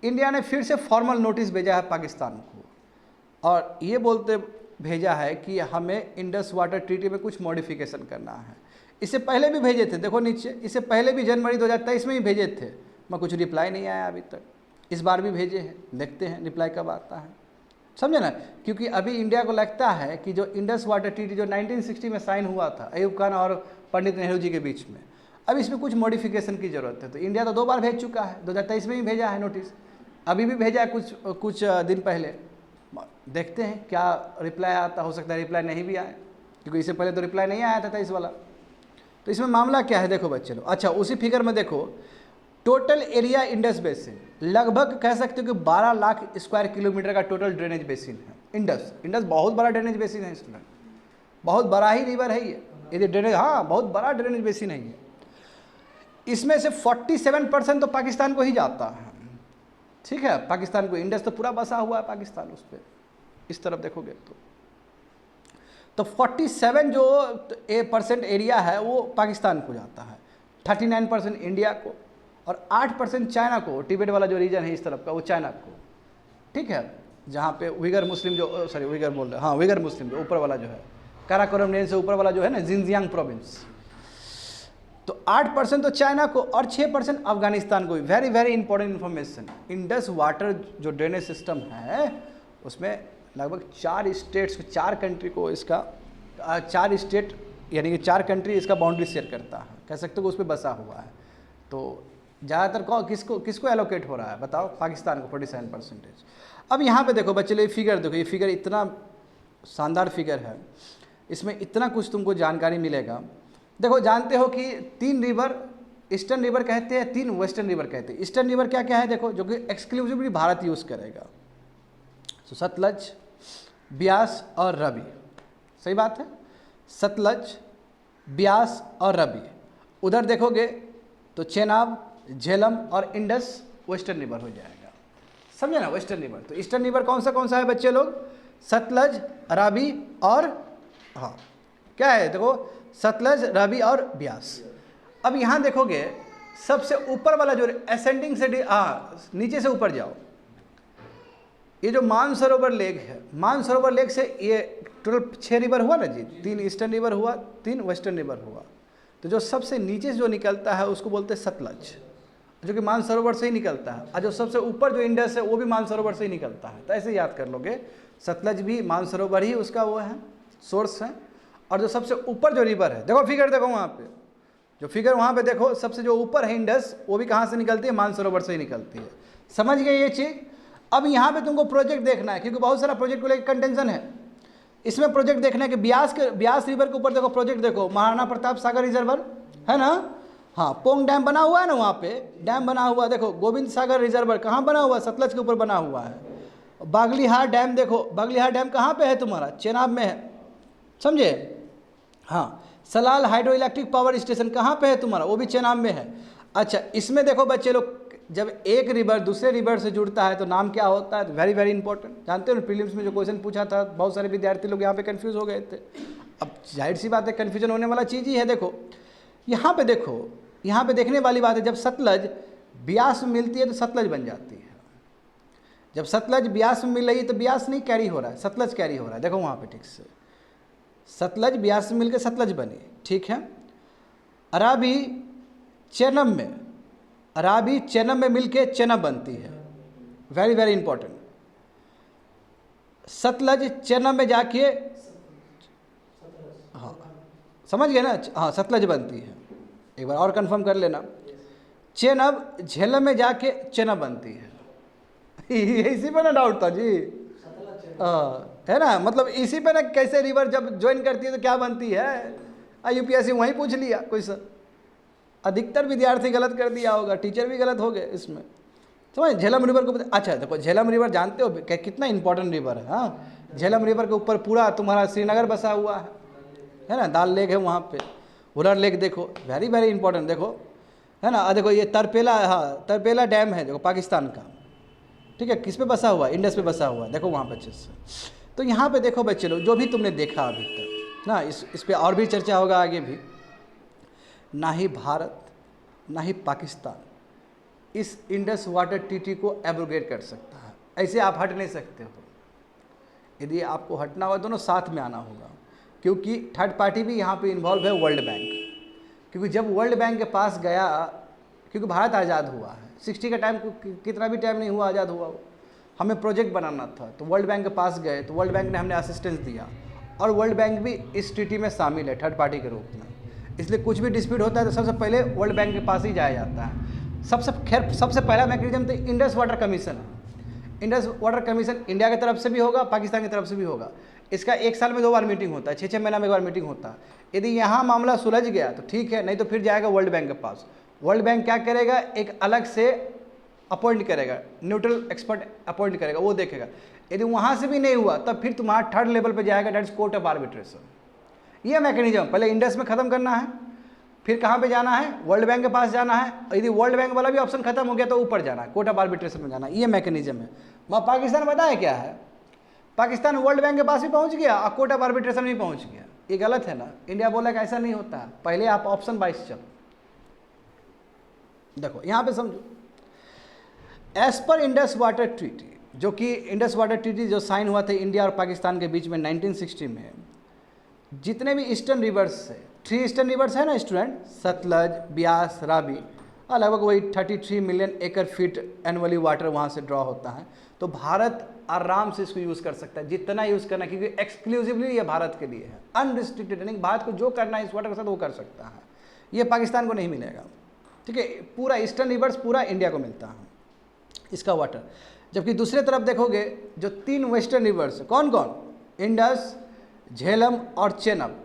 इंडिया ने फिर से फॉर्मल नोटिस भेजा है पाकिस्तान को और ये बोलते भेजा है कि हमें इंडस वाटर ट्रीटी में कुछ मॉडिफिकेशन करना है। इससे पहले भी भेजे थे, देखो नीचे, इससे पहले भी जनवरी 2023 में ही भेजे थे मगर कुछ रिप्लाई नहीं आया अभी तक। इस बार भी भेजे हैं, देखते हैं रिप्लाई कब आता है। समझे ना, क्योंकि अभी इंडिया को लगता है कि जो इंडस वाटर ट्रीटी जो 1960 में साइन हुआ था अयूब खान और पंडित नेहरू जी के बीच में, अब इसमें कुछ मॉडिफिकेशन की ज़रूरत है। तो इंडिया तो 2 बार भेज चुका है, 2023 में ही भेजा है नोटिस, अभी भी भेजा है कुछ दिन पहले। देखते हैं क्या रिप्लाई आता, हो सकता है रिप्लाई नहीं भी आए क्योंकि इससे पहले तो रिप्लाई नहीं आया था 23 वाला। तो इसमें मामला क्या है देखो बच्चे लोग। अच्छा, उसी फिगर में देखो टोटल एरिया इंडस बेसिन, लगभग कह सकते हो कि 12 लाख स्क्वायर किलोमीटर का टोटल ड्रेनेज बेसिन है। इंडस बहुत बड़ा ड्रेनेज बेसिन है, इसमें बहुत बड़ा ही रिवर है ये ड्रेनेज, हाँ बहुत बड़ा ड्रेनेज बेसिन है ये। इसमें से 47% तो पाकिस्तान को ही जाता है, ठीक है, पाकिस्तान को। इंडस तो पूरा बसा हुआ है पाकिस्तान उस पर, इस तरफ देखोगे तो 47 जो % एरिया है वो पाकिस्तान को जाता है, 39% इंडिया को और 8% चाइना को। टिबेट वाला जो रीजन है इस तरफ का वो चाइना को, ठीक है, जहाँ पे उइगर मुस्लिम जो, सॉरी उइगर बोल रहे हैं, हाँ उइगर मुस्लिम जो ऊपर वाला जो है काराकोरम रेंज से ऊपर वाला जो है ना जिनजियांग प्रोविंस, तो 8% तो चाइना को और 6% अफगानिस्तान को। Very very important information, Indus water जो ड्रेनेज सिस्टम है उसमें लगभग 4 स्टेट्स, 4 कंट्री को इसका 4 स्टेट यानी कि 4 कंट्री इसका बाउंड्री शेयर करता है, कह सकते हो कि उस पर बसा हुआ है। तो ज़्यादातर किसको एलोकेट हो रहा है बताओ, पाकिस्तान को 47%। अब यहाँ पे देखो बच्चे लोग फिगर देखो, ये फिगर इतना शानदार फिगर है, इसमें इतना कुछ तुमको जानकारी मिलेगा। देखो जानते हो कि 3 रिवर ईस्टर्न रिवर कहते हैं, 3 वेस्टर्न रिवर कहते हैं। ईस्टर्न रिवर क्या क्या है देखो, जो कि एक्सक्लूसिवली भारत यूज़ करेगा, तो सतलज, ब्यास और रवि। सही बात है, सतलज, ब्यास और रवि। उधर देखोगे तो चेनाब, झेलम और इंडस वेस्टर्न रिवर हो जाएगा। समझे ना, वेस्टर्न रिवर। तो ईस्टर्न रिवर कौन सा है बच्चे लोग, सतलज, रावी और हाँ क्या है देखो, सतलज, रावी और ब्यास। अब यहाँ देखोगे सबसे ऊपर वाला जो असेंडिंग से नीचे से ऊपर जाओ, ये जो मानसरोवर लेक है, मानसरोवर लेक से ये टोटल 6 रिवर हुआ ना जी, 3 ईस्टर्न रिवर हुआ, 3 वेस्टर्न रिवर हुआ। तो जो सबसे नीचे जो निकलता है उसको बोलते हैं सतलज, जो कि मानसरोवर से ही निकलता है, और जो सबसे ऊपर जो इंडस है वो भी मानसरोवर से ही निकलता है। तो ऐसे याद कर लोगे, सतलज भी मानसरोवर ही उसका वो है, सोर्स है। और जो सबसे ऊपर जो रिवर है, देखो फिगर देखो वहाँ पे, जो फिगर वहाँ पे देखो, सबसे जो ऊपर है इंडस, वो भी कहाँ से निकलती है, मानसरोवर से ही निकलती है। समझ गए ये चीज़। अब यहाँ पे तुमको प्रोजेक्ट देखना है, क्योंकि बहुत सारा प्रोजेक्ट को लेकर कंटेंशन है। इसमें प्रोजेक्ट देखना है कि ब्यास रिवर के ऊपर देखो, प्रोजेक्ट देखो, महाराणा प्रताप सागर रिजर्वर है ना, हाँ पोंग डैम बना हुआ है ना, वहाँ पे डैम बना हुआ है। देखो गोविंद सागर रिजर्वर कहाँ बना हुआ है, सतलज के ऊपर बना हुआ है। बागलीहार डैम देखो, बागलीहार डैम कहाँ पे है तुम्हारा, चेनाब में है, समझे। हाँ, Salal hydro electric power station कहाँ पे है तुम्हारा, वो भी चेनाब में है। अच्छा, इसमें देखो बच्चे लोग, जब एक रिवर दूसरे रिवर से जुड़ता है तो नाम क्या होता है, वेरी वेरी इंपॉर्टेंट। जानते हो ना, प्रीलिम्स में जो क्वेश्चन पूछा था, बहुत सारे विद्यार्थी लोग यहाँ पे कंफ्यूज हो गए थे। अब जाहिर सी बात है, कन्फ्यूजन होने वाला चीज़ ही है। देखो यहाँ पे देखो, यहाँ पे देखने वाली बात है, जब सतलज ब्यास में मिलती है तो सतलज बन जाती है। जब सतलज ब्यास में मिल रही है तो ब्यास नहीं कैरी हो रहा है, सतलज कैरी हो रहा है। देखो वहाँ पे ठीक से, सतलज ब्यास में मिलकर सतलज बनी, ठीक है। अराबी चेनब में, अराबी चेनब में मिलके चेनब बनती है, वेरी वेरी इंपॉर्टेंट। सतलज चेनब में जाके, हाँ समझ गए ना, हाँ सतलज बनती है, एक बार और कंफर्म कर लेना। चेनाब झेलम में जाके चेनाब बनती है इसी पे ना डाउट था जी, है ना, मतलब इसी पे ना, कैसे रिवर जब ज्वाइन करती है तो क्या बनती है, यूपीएससी वहीं पूछ लिया कोई सर, अधिकतर विद्यार्थी गलत कर दिया होगा, टीचर भी गलत हो गए इसमें। समझ, झेलम रिवर को अच्छा देखो, झेलम रिवर जानते हो कितना इंपॉर्टेंट रिवर है। हाँ, झेलम रिवर के ऊपर पूरा तुम्हारा श्रीनगर बसा हुआ है ना, दाल लेक है वहाँ पे, हुरर लेक देखो, वेरी वेरी इंपॉर्टेंट देखो, है ना। देखो ये तरपेला, हाँ तरपेला डैम है देखो पाकिस्तान का, ठीक है, किस पे बसा हुआ है, इंडस पे बसा हुआ है, देखो वहाँ पे अच्छे से। तो यहाँ पे देखो बच्चे लोग, जो भी तुमने देखा अभी तक ना, इस पे और भी चर्चा होगा आगे भी। ना ही भारत ना ही पाकिस्तान इस इंडस वाटर ट्रीटी को एब्रोगेट कर सकता है, ऐसे आप हट नहीं सकते हो। यदि आपको हटना होगा दोनों साथ में आना होगा, क्योंकि थर्ड पार्टी भी यहाँ पे इन्वॉल्व है, वर्ल्ड बैंक। क्योंकि जब वर्ल्ड बैंक के पास गया, क्योंकि भारत आज़ाद हुआ है, 60 का टाइम कितना भी टाइम नहीं हुआ आज़ाद हुआ वो, हमें प्रोजेक्ट बनाना था, तो वर्ल्ड बैंक के पास गए, तो वर्ल्ड बैंक ने हमने असिस्टेंस दिया, और वर्ल्ड बैंक भी इस ट्रीटी में शामिल है थर्ड पार्टी के रूप में। इसलिए कुछ भी डिस्प्यूट होता है तो सबसे पहले वर्ल्ड बैंक के पास ही जाया जाता है। सबसे पहला मैकेनिज्म तो इंडस वाटर कमीशन है। इंडस वाटर कमीशन इंडिया की तरफ से भी होगा, पाकिस्तान की तरफ से भी होगा। इसका 1 साल में 2 बार मीटिंग होता है, 6-6 महीना में 1 बार मीटिंग होता है। यदि यहाँ मामला सुलझ गया तो ठीक है, नहीं तो फिर जाएगा वर्ल्ड बैंक के पास। वर्ल्ड बैंक क्या करेगा, एक अलग से अपॉइंट करेगा, न्यूट्रल एक्सपर्ट अपॉइंट करेगा, वो देखेगा। यदि वहाँ से भी नहीं हुआ तब फिर तुम्हारा थर्ड लेवल पे जाएगा, that is court of arbitration. ये मैकेनिज्म पहले इंडस में ख़त्म करना है, फिर कहाँ पे जाना है, वर्ल्ड बैंक के पास जाना है, और यदि वर्ल्ड बैंक वाला भी ऑप्शन खत्म हो गया तो ऊपर जाना है, कोर्ट ऑफ आर्बिट्रेशन में जाना है। ये मैकेनिज्म है। वहाँ पाकिस्तान बताया क्या है, पाकिस्तान वर्ल्ड बैंक के पास भी पहुँच गया और कोर्ट ऑफ आर्बिट्रेशन भी पहुँच गया। ये गलत है ना। इंडिया बोला कि ऐसा नहीं होता है, पहले आप ऑप्शन 22 चलो। देखो यहाँ पे समझो, as per Indus water treaty, जो कि इंडस वाटर ट्रीटी जो साइन हुआ था इंडिया और पाकिस्तान के बीच में 1960 में, जितने भी ईस्टर्न रिवर्स है, 3 ईस्टर्न रिवर्स है ना स्टूडेंट, सतलज, ब्यास, रावी, लगभग वही 33 मिलियन एकड़ फीट एनुअली वाटर वहाँ से ड्रॉ होता है। तो भारत आराम से इसको यूज़ कर सकता है, जितना यूज़ करना, क्योंकि एक्सक्लूसिवली ये भारत के लिए है, अनरिस्ट्रिक्टेड, यानी भारत को जो करना है इस वाटर के साथ वो कर सकता है, ये पाकिस्तान को नहीं मिलेगा। ठीक है, पूरा ईस्टर्न रिवर्स पूरा इंडिया को मिलता है इसका वाटर। जबकि दूसरे तरफ देखोगे जो 3 वेस्टर्न रिवर्स, कौन कौन, इंडस, झेलम और चेनाब,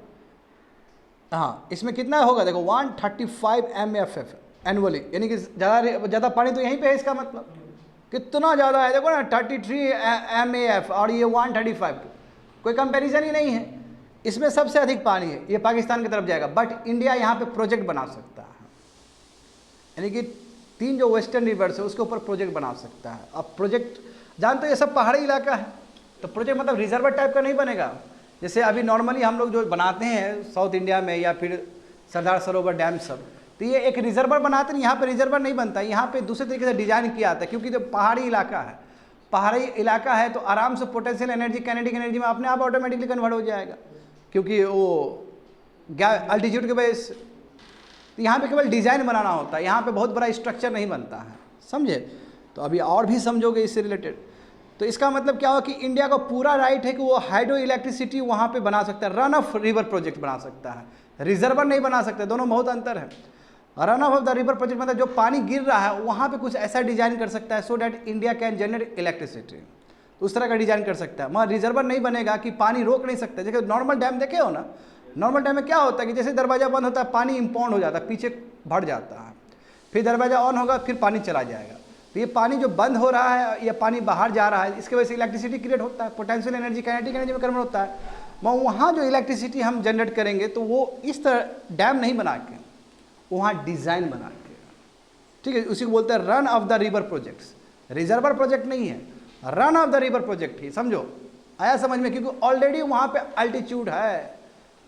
हाँ, इसमें कितना होगा देखो 135 MFF एनुअली, यानी कि ज़्यादा पानी तो यहीं पे है। इसका मतलब कितना ज़्यादा है, देखो ना 33 MAF और ये 135, कोई कंपैरिजन ही नहीं है। इसमें सबसे अधिक पानी है, ये पाकिस्तान की तरफ जाएगा, बट इंडिया यहाँ पे प्रोजेक्ट बना सकता है, यानी कि 3 जो वेस्टर्न रिवर्स है उसके ऊपर प्रोजेक्ट बना सकता है। अब प्रोजेक्ट जानते हो ये सब पहाड़ी इलाका है, तो प्रोजेक्ट मतलब रिजर्वर टाइप का नहीं बनेगा, जैसे अभी नॉर्मली हम लोग जो बनाते हैं साउथ इंडिया में या फिर सरदार सरोवर डैम सब, तो ये एक रिजर्वर बनाते हैं। यहाँ पे रिजर्वर नहीं बनता, यहाँ पे दूसरे तरीके से डिजाइन किया आता है, क्योंकि जो पहाड़ी इलाका है, पहाड़ी इलाका है तो आराम से पोटेंशियल एनर्जी काइनेटिक एनर्जी में अपने आप ऑटोमेटिकली कन्वर्ट हो जाएगा, क्योंकि वो अल्टीट्यूड के वजह से। तो यहाँ पे केवल डिज़ाइन बनाना होता है, यहाँ पे बहुत बड़ा स्ट्रक्चर नहीं बनता है, समझे। तो अभी और भी समझोगे इससे रिलेटेड। तो इसका मतलब क्या हुआ कि इंडिया को पूरा राइट है कि वो हाइड्रो इलेक्ट्रिसिटी वहाँ पे बना सकता है, रन ऑफ रिवर प्रोजेक्ट बना सकता है, रिजर्वर नहीं बना सकते, दोनों बहुत अंतर है। Run of the river project मतलब जो पानी गिर रहा है वहाँ पे कुछ ऐसा डिजाइन कर सकता है so that India can generate electricity, तो उस तरह का डिजाइन कर सकता है। वहाँ रिजर्वर नहीं बनेगा कि पानी रोक नहीं सकता। जैसे नॉर्मल डैम देखे हो ना, नॉर्मल डैम में क्या होता है कि जैसे दरवाज़ा बंद होता है पानी इम्पाउंड हो जाता है, पीछे भर जाता है, फिर दरवाज़ा ऑन होगा फिर पानी चला जाएगा। तो ये पानी जो बंद हो रहा है या पानी बाहर जा रहा है, इसके वजह से इलेक्ट्रिसिटी क्रिएट होता है, पोटेंशियल एनर्जी काइनेटिक एनर्जी में कन्वर्ट होता है। वहाँ जो इलेक्ट्रिसिटी हम जनरेट करेंगे तो वो इस तरह डैम नहीं बना के, वहाँ डिज़ाइन बना के, ठीक है, उसी को बोलते हैं run of the river projects. Reservoir project नहीं है, run of the river project ही समझो। आया समझ में, क्योंकि ऑलरेडी वहाँ पे अल्टीट्यूड है,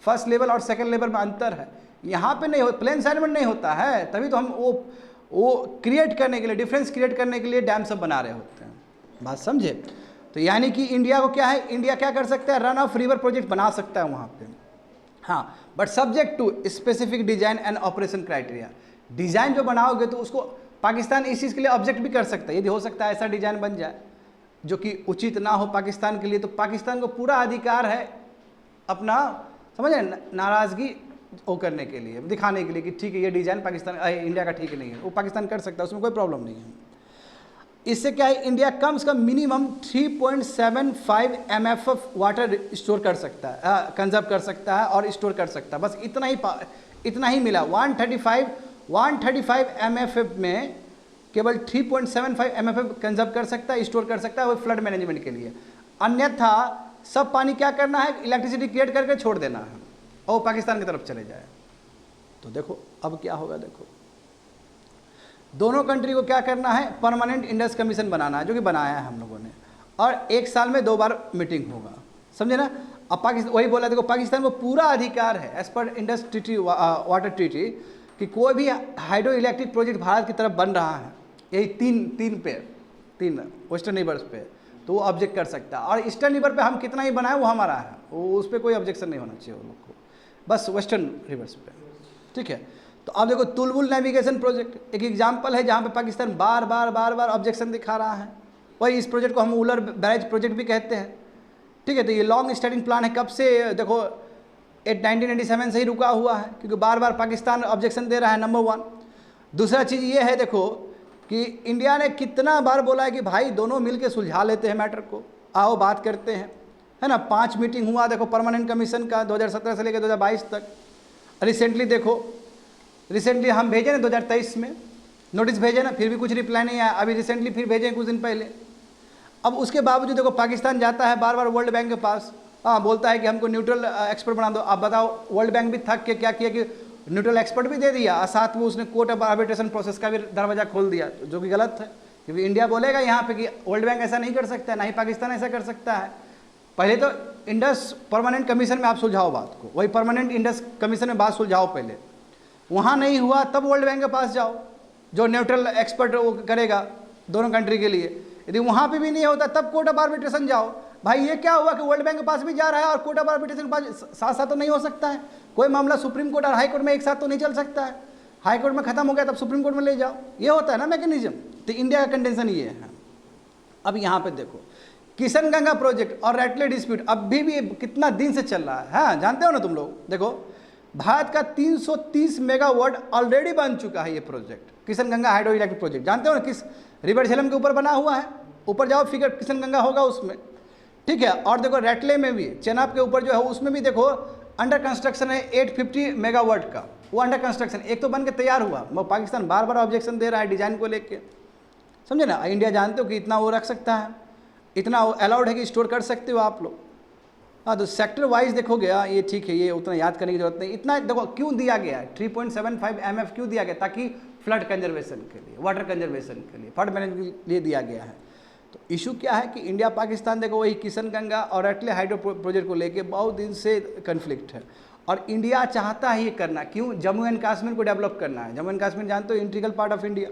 फर्स्ट लेवल और सेकंड लेवल में अंतर है, यहाँ पे नहीं हो, प्लेन साइड में नहीं होता है, तभी तो हम वो क्रिएट करने के लिए, डिफरेंस क्रिएट करने के लिए डैम सब बना रहे होते हैं। बात समझे। तो यानी कि इंडिया को क्या है, इंडिया क्या कर सकता है, रन ऑफ रिवर प्रोजेक्ट बना सकता है वहाँ पे, हाँ, but subject to specific design and operation criteria. Design जो बनाओगे तो उसको पाकिस्तान इस चीज़ के लिए ऑब्जेक्ट भी कर सकता है, यदि हो सकता है ऐसा डिजाइन बन जाए जो कि उचित ना हो पाकिस्तान के लिए, तो पाकिस्तान को पूरा अधिकार है अपना, समझे, नाराज़गी वो करने के लिए, दिखाने के लिए कि ठीक है ये डिज़ाइन पाकिस्तान इंडिया का ठीक नहीं है, वो पाकिस्तान कर सकता है, उसमें कोई प्रॉब्लम नहीं है। इससे क्या है, इंडिया कम से कम मिनिमम 3.75 MFF वाटर स्टोर कर सकता है, कंजर्व कर सकता है और स्टोर कर सकता है, बस इतना ही मिला। 135 MFF में केवल 3.75 MFF कंजर्व कर सकता है, स्टोर कर सकता है, वो फ्लड मैनेजमेंट के लिए। अन्यथा सब पानी क्या करना है, इलेक्ट्रिसिटी क्रिएट करके छोड़ देना है और पाकिस्तान की तरफ चले जाए। तो देखो अब क्या होगा, देखो दोनों कंट्री को क्या करना है, परमानेंट इंडस कमीशन बनाना है, जो कि बनाया है हम लोगों ने, और 1 साल में 2 बार मीटिंग होगा, समझे ना। अब पाकिस्तान वही बोला, देखो पाकिस्तान को पूरा अधिकार है as per Indus treaty, water treaty, कि कोई भी हाइड्रो इलेक्ट्रिक प्रोजेक्ट भारत की तरफ बन रहा है, यही तीन वेस्टर्न रिवर्स पे, तो वो ऑब्जेक्ट कर सकता है। और ईस्टर्न रिवर पे हम कितना ही बनाए वो हमारा है, वो उस पर कोई ऑब्जेक्शन नहीं होना चाहिए वो लोग को, बस वेस्टर्न रिवर्स पे, ठीक है। तो अब देखो तुलबुल नेविगेशन प्रोजेक्ट एक एग्जाम्पल है जहाँ पे पाकिस्तान बार बार ऑब्जेक्शन दिखा रहा है। वही इस प्रोजेक्ट को हम उलर बैरेज प्रोजेक्ट भी कहते हैं, ठीक है। तो ये लॉन्ग स्टैंडिंग प्लान है, कब से, देखो 1987 से ही रुका हुआ है, क्योंकि बार बार पाकिस्तान ऑब्जेक्शन दे रहा है, नंबर 1। दूसरा चीज़ ये है देखो कि इंडिया ने कितना बार बोला है कि भाई दोनों मिल के सुलझा लेते हैं मैटर को, आओ बात करते हैं, है ना। 5 मीटिंग हुआ देखो परमानेंट कमीशन का 2017 से लेकर 2022 तक। रिसेंटली हम भेजे ना 2023 में नोटिस भेजे ना, फिर भी कुछ रिप्लाई नहीं आया। अभी रिसेंटली फिर भेजे कुछ दिन पहले। अब उसके बावजूद देखो पाकिस्तान जाता है बार बार वर्ल्ड बैंक के पास, बोलता है कि हमको न्यूट्रल एक्सपर्ट बना दो। आप बताओ, वर्ल्ड बैंक भी थक के क्या किया कि न्यूट्रल एक्सपर्ट भी दे दिया और साथ में उसने कोर्ट ऑफ आर्बिट्रेशन प्रोसेस का भी दरवाजा खोल दिया, जो कि गलत है, क्योंकि इंडिया बोलेगा यहाँ पे कि वर्ल्ड बैंक ऐसा नहीं कर सकता है, ना ही पाकिस्तान ऐसा कर सकता है। पहले तो इंडस परमानेंट कमीशन में आप सुलझाओ बात को, वही परमानेंट इंडस कमीशन में बात सुलझाओ पहले, वहाँ नहीं हुआ तब वर्ल्ड बैंक के पास जाओ, जो न्यूट्रल एक्सपर्ट वो करेगा दोनों कंट्री के लिए। यदि वहाँ पे भी नहीं होता तब कोर्ट ऑफ आर्बिट्रेशन जाओ। भाई ये क्या हुआ कि वर्ल्ड बैंक के पास भी जा रहा है और कोर्ट ऑफ आर्बिट्रेशन के पास, साथ साथ तो नहीं हो सकता है। कोई मामला सुप्रीम कोर्ट और हाई कोर्ट में एक साथ तो नहीं चल सकता है। हाई कोर्ट में खत्म हो गया तब सुप्रीम कोर्ट में ले जाओ, ये होता है ना मैकेनिज्म। तो इंडिया का कंटेंशन ये है। अब यहाँ पे देखो किशनगंगा प्रोजेक्ट और रैटले डिस्प्यूट अभी भी कितना दिन से चल रहा है, हाँ जानते हो ना तुम लोग। देखो भारत का 330 मेगावाट ऑलरेडी बन चुका है ये project, Kishanganga hydro electric project. जानते हो ना किस रिवर झेलम के ऊपर बना हुआ है, ऊपर जाओ फिगर किशनगंगा होगा उसमें, ठीक है। और देखो रैटले में भी, चेनाब के ऊपर जो है उसमें भी देखो अंडर कंस्ट्रक्शन है 850 मेगावाट का, वो अंडर कंस्ट्रक्शन। एक तो बन के तैयार हुआ, वो पाकिस्तान बार बार ऑब्जेक्शन दे रहा है डिजाइन को लेके, समझे ना। इंडिया जानते हो कि इतना वो रख सकता है, इतना अलाउड है कि स्टोर कर सकते हो आप लोग। हाँ तो सेक्टर वाइज देखोगे, ये ठीक है, ये उतना याद करने की जरूरत नहीं। इतना देखो क्यों दिया गया है 3.75 MF क्यों दिया गया, ताकि फ्लड कंजर्वेशन के लिए, वाटर कंजर्वेशन के लिए, फ्लड मैनेजमेंट के लिए दिया गया है। तो इशू क्या है कि इंडिया पाकिस्तान देखो वही किशनगंगा और रैटले हाइड्रो प्रोजेक्ट को लेके बहुत दिन से कन्फ्लिक्ट है, और इंडिया चाहता है ये करना। क्यों? जम्मू एंड कश्मीर को डेवलप करना है। जम्मू एंड कश्मीर जानते हो integral part of India,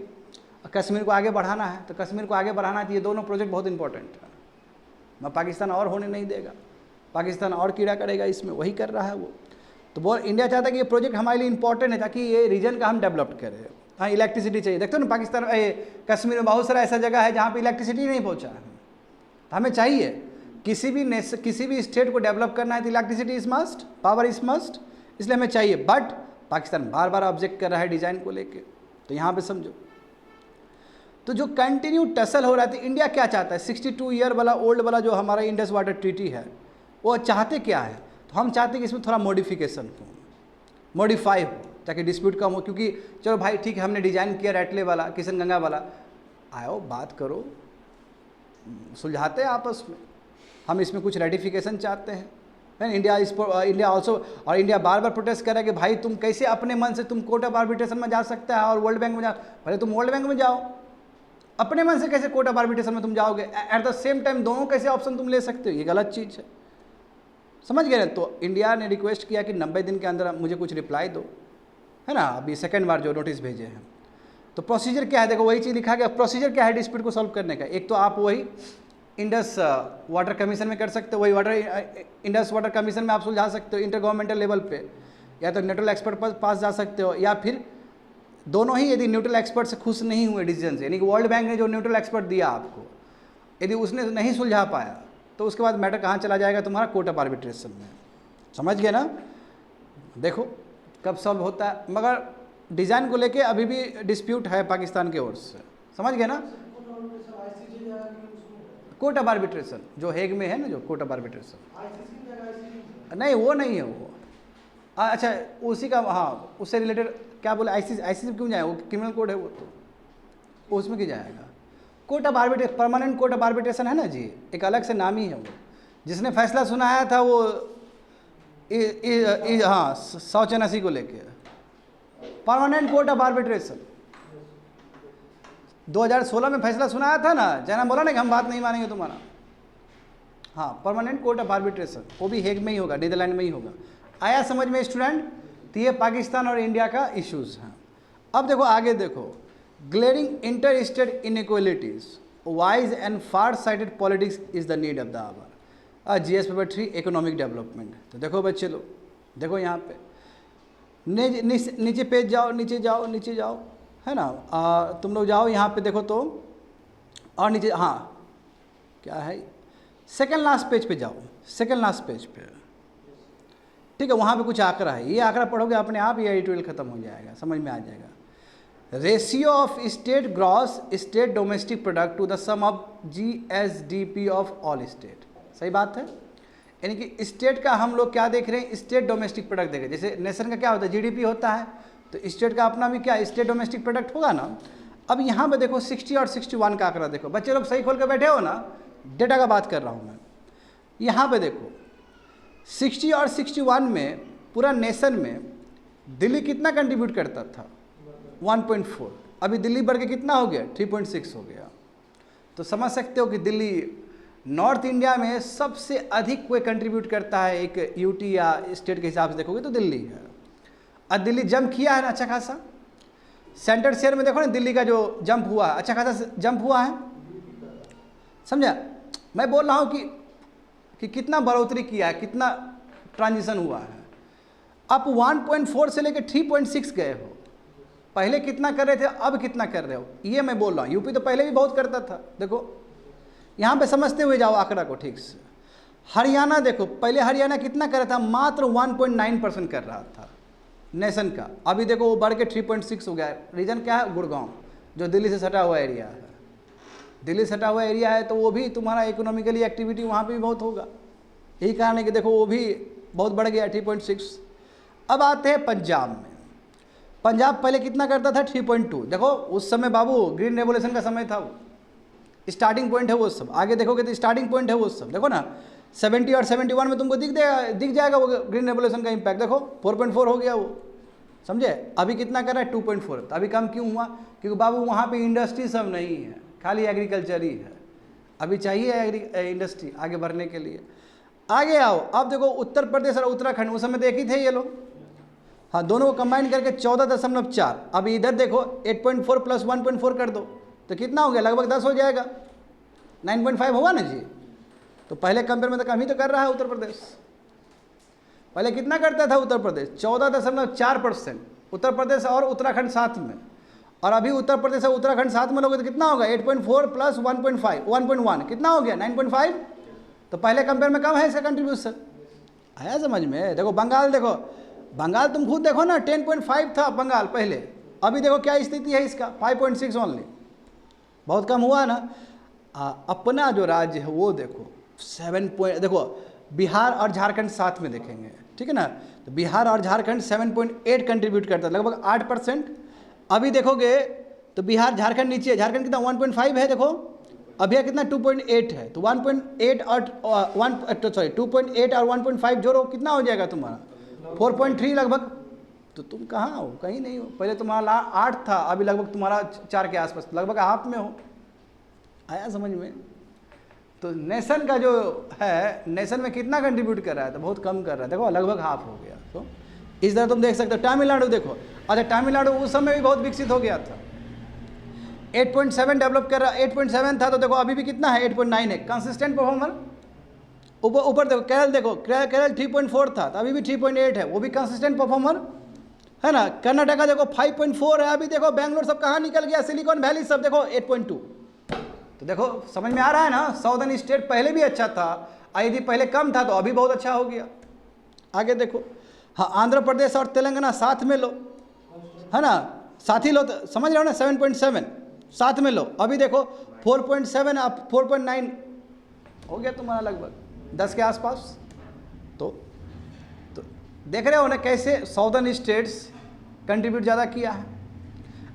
Kashmir को आगे बढ़ाना है। तो कश्मीर को आगे बढ़ाना है तो ये दोनों प्रोजेक्ट बहुत इंपॉर्टेंट है। मैं पाकिस्तान और होने नहीं देगा, पाकिस्तान और कीड़ा करेगा इसमें, वही कर रहा है वो। तो वो इंडिया चाहता है कि ये प्रोजेक्ट हमारे लिए इंपॉर्टेंट है ताकि ये रीजन का हम डेवलप करें। हाँ इलेक्ट्रिसिटी चाहिए, देखते हो ना पाकिस्तान कश्मीर में बहुत सारा ऐसा जगह है जहाँ पे इलेक्ट्रिसिटी नहीं पहुँचा है। तो हमें चाहिए किसी भी स्टेट को डेवलप करना है तो electricity is must, power is must, इसलिए हमें चाहिए। But Pakistan bar bar object कर रहा है डिज़ाइन को लेके, तो यहाँ पे समझो। तो जो कंटिन्यू टसल हो रहा है, तो इंडिया क्या चाहता है, 62 ईयर वाला ओल्ड वाला जो हमारा इंडस वाटर ट्रीटी है, वो चाहते क्या है? तो हम चाहते हैं कि इसमें थोड़ा मॉडिफिकेशन हो, मॉडिफाई हो, ताकि डिस्प्यूट कम हो। क्योंकि चलो भाई ठीक है, हमने डिज़ाइन किया रैटले वाला, किशनगंगा वाला, आओ बात करो, सुलझाते हैं आपस में। हम इसमें कुछ रेटिफिकेशन चाहते हैं। इंडिया ऑल्सो, और इंडिया बार बार प्रोटेस्ट कर रहा है कि भाई तुम कैसे अपने मन से तुम कोर्ट ऑफ आर्बिट्रेशन में जा सकता है और वर्ल्ड बैंक में जा, पहले तुम वर्ल्ड बैंक में जाओ, अपने मन से कैसे कोर्ट ऑफ आर्बिट्रेशन में तुम जाओगे? एट द सेम टाइम दोनों कैसे ऑप्शन तुम ले सकते हो? ये गलत चीज़ है, समझ गए ना। तो इंडिया ने रिक्वेस्ट किया कि 90 दिन के अंदर मुझे कुछ रिप्लाई दो, है ना। अभी सेकेंड बार जो नोटिस भेजे हैं, तो प्रोसीजर क्या है? देखो वही चीज़ लिखा गया। प्रोसीजर क्या है डिस्प्यूट को सॉल्व करने का? एक तो आप वही इंडस वाटर कमीशन में कर सकते हो, वही इंडस वाटर कमीशन में आप सुलझा सकते हो इंटर गवर्नमेंटल लेवल पे, या तो न्यूट्रल एक्सपर्ट पास जा सकते हो, या फिर दोनों ही। यदि न्यूट्रल एक्सपर्ट से खुश नहीं हुए डिसीजन से, यानी कि वर्ल्ड बैंक ने जो न्यूट्रल एक्सपर्ट दिया आपको, यदि उसने नहीं सुलझा पाया, तो उसके बाद मैटर कहाँ चला जाएगा तुम्हारा? कोर्ट ऑफ आर्बिट्रेशन में, समझ गए ना। देखो कब सॉल्व होता है, मगर डिज़ाइन को लेके अभी भी डिस्प्यूट है पाकिस्तान की ओर से, समझ गए ना। कोर्ट ऑफ आर्बिट्रेशन जो हेग में है ना, जो कोर्ट ऑफ आर्बिट्रेशन, नहीं वो नहीं है वो। अच्छा उसी का, हाँ उससे रिलेटेड क्या बोले, आईसीसी क्यों जाए, वो क्रिमिनल कोड है वो, तो उसमें क्यों जाएगा। Court of arbitration, permanent court of arbitration है ना जी, एक अलग से नाम ही है वो। जिसने फैसला सुनाया था वो हाँ 184 को लेके, परमानेंट कोर्ट ऑफ आर्बिट्रेशन 2016 में फैसला सुनाया था ना, जैना बोला ना कि हम बात नहीं मानेंगे तुम्हारा। हाँ परमानेंट कोर्ट ऑफ आर्बिट्रेशन, वो भी हेग में ही होगा, नीदरलैंड में ही होगा। आया समझ में स्टूडेंट। तो ये पाकिस्तान और इंडिया का इश्यूज़ हैं। अब देखो आगे देखो, glaring inter state inequalities, wise and far sided politics is the need of the hour. GS paper 3 economic development. तो देखो बच्चे लोग, देखो यहाँ पे नीचे पेज जाओ, नीचे जाओ, नीचे जाओ, है ना। तुम लोग जाओ यहाँ पे देखो तो, और नीचे, हाँ क्या है, सेकेंड लास्ट पेज पे जाओ, सेकेंड लास्ट पेज पे, ठीक है। वहाँ पे कुछ आंकड़ा है, ये आंकड़ा पढ़ोगे अपने आप ये ट्वेल्व खत्म हो जाएगा, समझ में आ जाएगा। Ratio of state gross state domestic product to the sum of GSDP of all state. सही बात है, यानी कि स्टेट का हम लोग क्या देख रहे हैं, स्टेट डोमेस्टिक प्रोडक्ट देख रहे हैं। जैसे नेशन का क्या होता है, जीडीपी होता है, तो स्टेट का अपना भी क्या स्टेट डोमेस्टिक प्रोडक्ट होगा ना। अब यहाँ पे देखो 60 और 61 का आंकड़ा देखो, बच्चे लोग सही खोल के बैठे हो ना, डेटा का बात कर रहा हूँ मैं। यहाँ पे देखो 60 और 61 में पूरा नेशन में दिल्ली कितना कंट्रीब्यूट करता था, 1.4। अभी दिल्ली बढ़ के कितना हो गया, 3.6 हो गया। तो समझ सकते हो कि दिल्ली नॉर्थ इंडिया में सबसे अधिक कोई कंट्रीब्यूट करता है, एक यूटी या स्टेट के हिसाब से देखोगे तो दिल्ली है। और दिल्ली जंप किया है ना अच्छा खासा, सेंटर शेयर में देखो ना दिल्ली का जो जंप हुआ अच्छा खासा जंप हुआ है, समझा। मैं बोल रहा हूँ कि कितना बढ़ोतरी किया है, कितना ट्रांजिशन हुआ है। आप 1.4 से लेकर 3.6 गए हो, पहले कितना कर रहे थे अब कितना कर रहे हो, ये मैं बोल रहा हूँ। यूपी तो पहले भी बहुत करता था, देखो यहाँ पे समझते हुए जाओ आंकड़ा को ठीक से। हरियाणा देखो, पहले हरियाणा कितना कर रहा था, मात्र 1.9% कर रहा था नेशन का, अभी देखो वो बढ़ के 3.6 हो गया है। रीजन क्या है, गुड़गांव जो दिल्ली से सटा हुआ एरिया है, दिल्ली से सटा हुआ एरिया है, तो वो भी तुम्हारा इकोनॉमिकली एक्टिविटी वहाँ पे भी बहुत होगा। यही कारण है कि देखो वो भी बहुत बढ़ गया 3.6। अब आते हैं पंजाब में। पंजाब पहले कितना करता था, 3.2। देखो उस समय बाबू ग्रीन रेवोल्यूशन का समय था, वो स्टार्टिंग पॉइंट है वो सब। आगे देखोगे तो स्टार्टिंग पॉइंट है वो सब, देखो ना 70 और 71 में तुमको दिख जाएगा वो ग्रीन रेवोल्यूशन का इम्पैक्ट। देखो 4.4 हो गया वो, समझे। अभी कितना कर रहा है, 2.4। तो अभी कम क्यों हुआ, क्योंकि बाबू वहाँ पे इंडस्ट्री सब नहीं है, खाली एग्रीकल्चर ही है। अभी चाहिए इंडस्ट्री आगे बढ़ने के लिए। आगे आओ, अब देखो उत्तर प्रदेश और उत्तराखंड उस समय देखे थे ये लोग, हाँ दोनों को कंबाइन करके 14.4। अभी इधर देखो 8.4 प्लस 1.4 कर दो तो कितना हो गया, लगभग 10 हो जाएगा, 9.5 होगा ना जी। तो पहले कंपेयर में तो कम ही तो कर रहा है उत्तर प्रदेश। पहले कितना करता था उत्तर प्रदेश, 14.4%, उत्तर प्रदेश और उत्तराखंड साथ में। और अभी उत्तर प्रदेश और उत्तराखंड साथ में लोगे तो कितना होगा, 8.4 प्लस 1.1 कितना हो गया, 9.5। तो पहले कंपेयर में कम है इसका कंट्रीब्यूशन, आया समझ में। देखो बंगाल, देखो बंगाल तुम खुद देखो ना, 10.5 था बंगाल पहले, अभी देखो क्या स्थिति है इसका, 5.6 ओनली, बहुत कम हुआ ना। अपना जो राज्य है वो देखो 7 देखो बिहार और झारखंड साथ में देखेंगे, ठीक है ना। तो बिहार और झारखंड 7.8 कंट्रीब्यूट करता है, लगभग 8%। अभी देखोगे तो बिहार झारखंड नीचे है, झारखंड कितना 1.5 है, देखो अभी कितना 2.8 है। तो 1.8 और 2.8 और 1.5 जोड़ो कितना हो जाएगा तुम्हारा, 4.3 लगभग। तो तुम कहाँ हो, कहीं नहीं हो। पहले तुम्हारा 8 था, अभी लगभग तुम्हारा 4 के आसपास, लगभग हाफ में हो, आया समझ में। तो नेशन का जो है, नेशन में कितना कंट्रीब्यूट कर रहा है, तो बहुत कम कर रहा है, देखो लगभग हाफ हो गया। तो इस तरह तुम देख सकते हो। तमिलनाडु देखो, अच्छा तमिलनाडु उस समय भी बहुत विकसित हो गया था, 8.7 डेवलप कर रहा, 8.7 था, तो देखो अभी भी कितना है, 8.9 है, कंसिस्टेंट परफॉर्मर। ऊपर देखो केरल, देखो केरल 3.4 था, तो अभी भी 3.8 है, वो भी कंसिस्टेंट परफॉर्मर है ना। कर्नाटका देखो 5.4 है, अभी देखो बेंगलोर सब कहाँ निकल गया, सिलिकॉन वैली सब देखो 8.2। तो देखो समझ में आ रहा है ना, साउदर्न स्टेट पहले भी अच्छा था, यदि पहले कम था तो अभी बहुत अच्छा हो गया। आगे देखो हाँ, आंध्र प्रदेश और तेलंगाना साथ में लो, है ना, साथ ही लो, तो समझ रहे हो ना, 7.7 साथ में लो। अभी देखो 4.7 आप 4.9 हो गया तुम्हारा लगभग 10 के आसपास। तो देख रहे हो ना कैसे साउदर्न स्टेट्स कंट्रीब्यूट ज़्यादा किया है।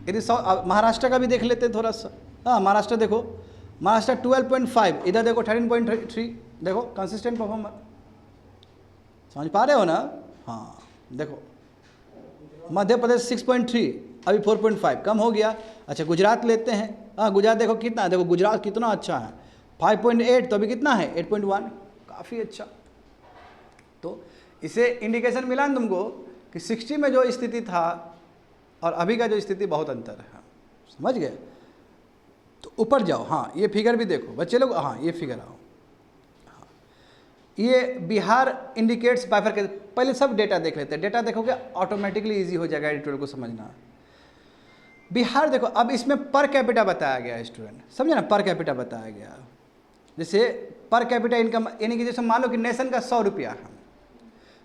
यदि महाराष्ट्र का भी देख लेते हैं थोड़ा सा। हाँ, महाराष्ट्र देखो, महाराष्ट्र 12.5, इधर देखो 13.3, देखो कंसिस्टेंट परफॉर्मर, समझ पा रहे हो ना। हाँ देखो, मध्य प्रदेश 6.3, अभी 4.5 कम हो गया। अच्छा, गुजरात लेते हैं। हाँ, गुजरात देखो कितना, देखो गुजरात कितना अच्छा है, 5.8, तो अभी कितना है 8.1, काफ़ी अच्छा। तो इसे इंडिकेशन मिला ना तुमको कि 60 में जो स्थिति था और अभी का जो स्थिति बहुत अंतर है, समझ गए। तो ऊपर जाओ, हाँ ये फिगर भी देखो बच्चे लोग, हाँ ये फिगर आओ, हाँ ये बिहार इंडिकेट्स बाइफरकेशन। पहले सब डेटा देख लेते हैं, डेटा देखोगे ऑटोमेटिकली इजी हो जाएगा एडिटोरियल को समझना। बिहार देखो, अब इसमें पर कैपिटा बताया गया है स्टूडेंट, समझे ना, पर कैपिटा बताया गया। जैसे पर कैपिटा इनकम, यानी कि जैसे मान लो कि नेशन का 100 रुपया है,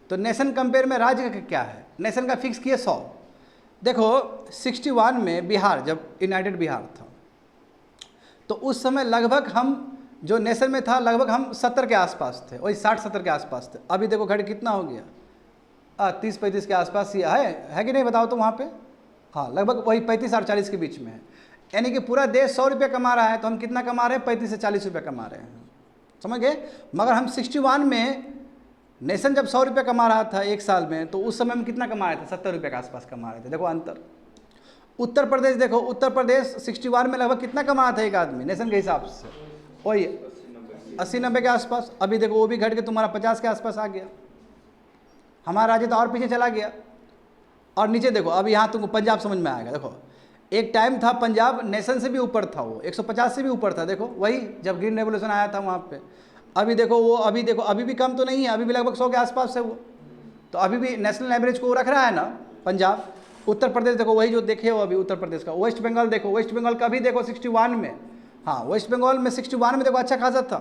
तो नेशन कंपेयर में राज्य का क्या है, नेशन का फिक्स किए 100। देखो 61 में बिहार, जब यूनाइटेड बिहार था, तो उस समय लगभग हम जो नेशन में था लगभग हम 70 के आसपास थे, वही 60-70 के आसपास थे। अभी देखो घट कितना हो गया, 30-35 के आसपास ही है कि नहीं, बताओ तो वहाँ पे। हाँ, लगभग वही 35 और 40 के बीच में है। यानी कि पूरा देश 100 रुपये कमा रहा है, तो हम कितना कमा रहे हैं, 35 से 40 रुपये कमा रहे हैं, समझ गए। मगर हम 61 में नेशन जब 100 रुपये कमा रहा था एक साल में, तो उस समय हम कितना कमा रहे थे, 70 रुपये के आसपास कमा रहे थे। देखो अंतर। उत्तर प्रदेश देखो, उत्तर प्रदेश 61 में लगभग कितना कमा रहा था एक आदमी नेशन के हिसाब से, वही 80-90 के आसपास। अभी देखो वो भी घट के तुम्हारा 50 के आसपास आ गया। हमारा राज्य तो और पीछे चला गया। और नीचे देखो, अभी यहाँ तुमको पंजाब समझ में आएगा। देखो एक टाइम था पंजाब नेशन से भी ऊपर था, वो 150 से भी ऊपर था। देखो वही जब ग्रीन रेवोल्यूशन आया था वहाँ पे। अभी देखो वो, अभी देखो अभी भी कम तो नहीं है, अभी भी लगभग 100 के आसपास है वो। तो अभी भी नेशनल एवरेज को रख रहा है ना पंजाब। उत्तर प्रदेश देखो वही जो देखे हो अभी उत्तर प्रदेश का। वेस्ट बंगाल देखो, वेस्ट बंगाल का भी देखो 61 में, हाँ वेस्ट बंगाल में 61 में देखो अच्छा खासा था,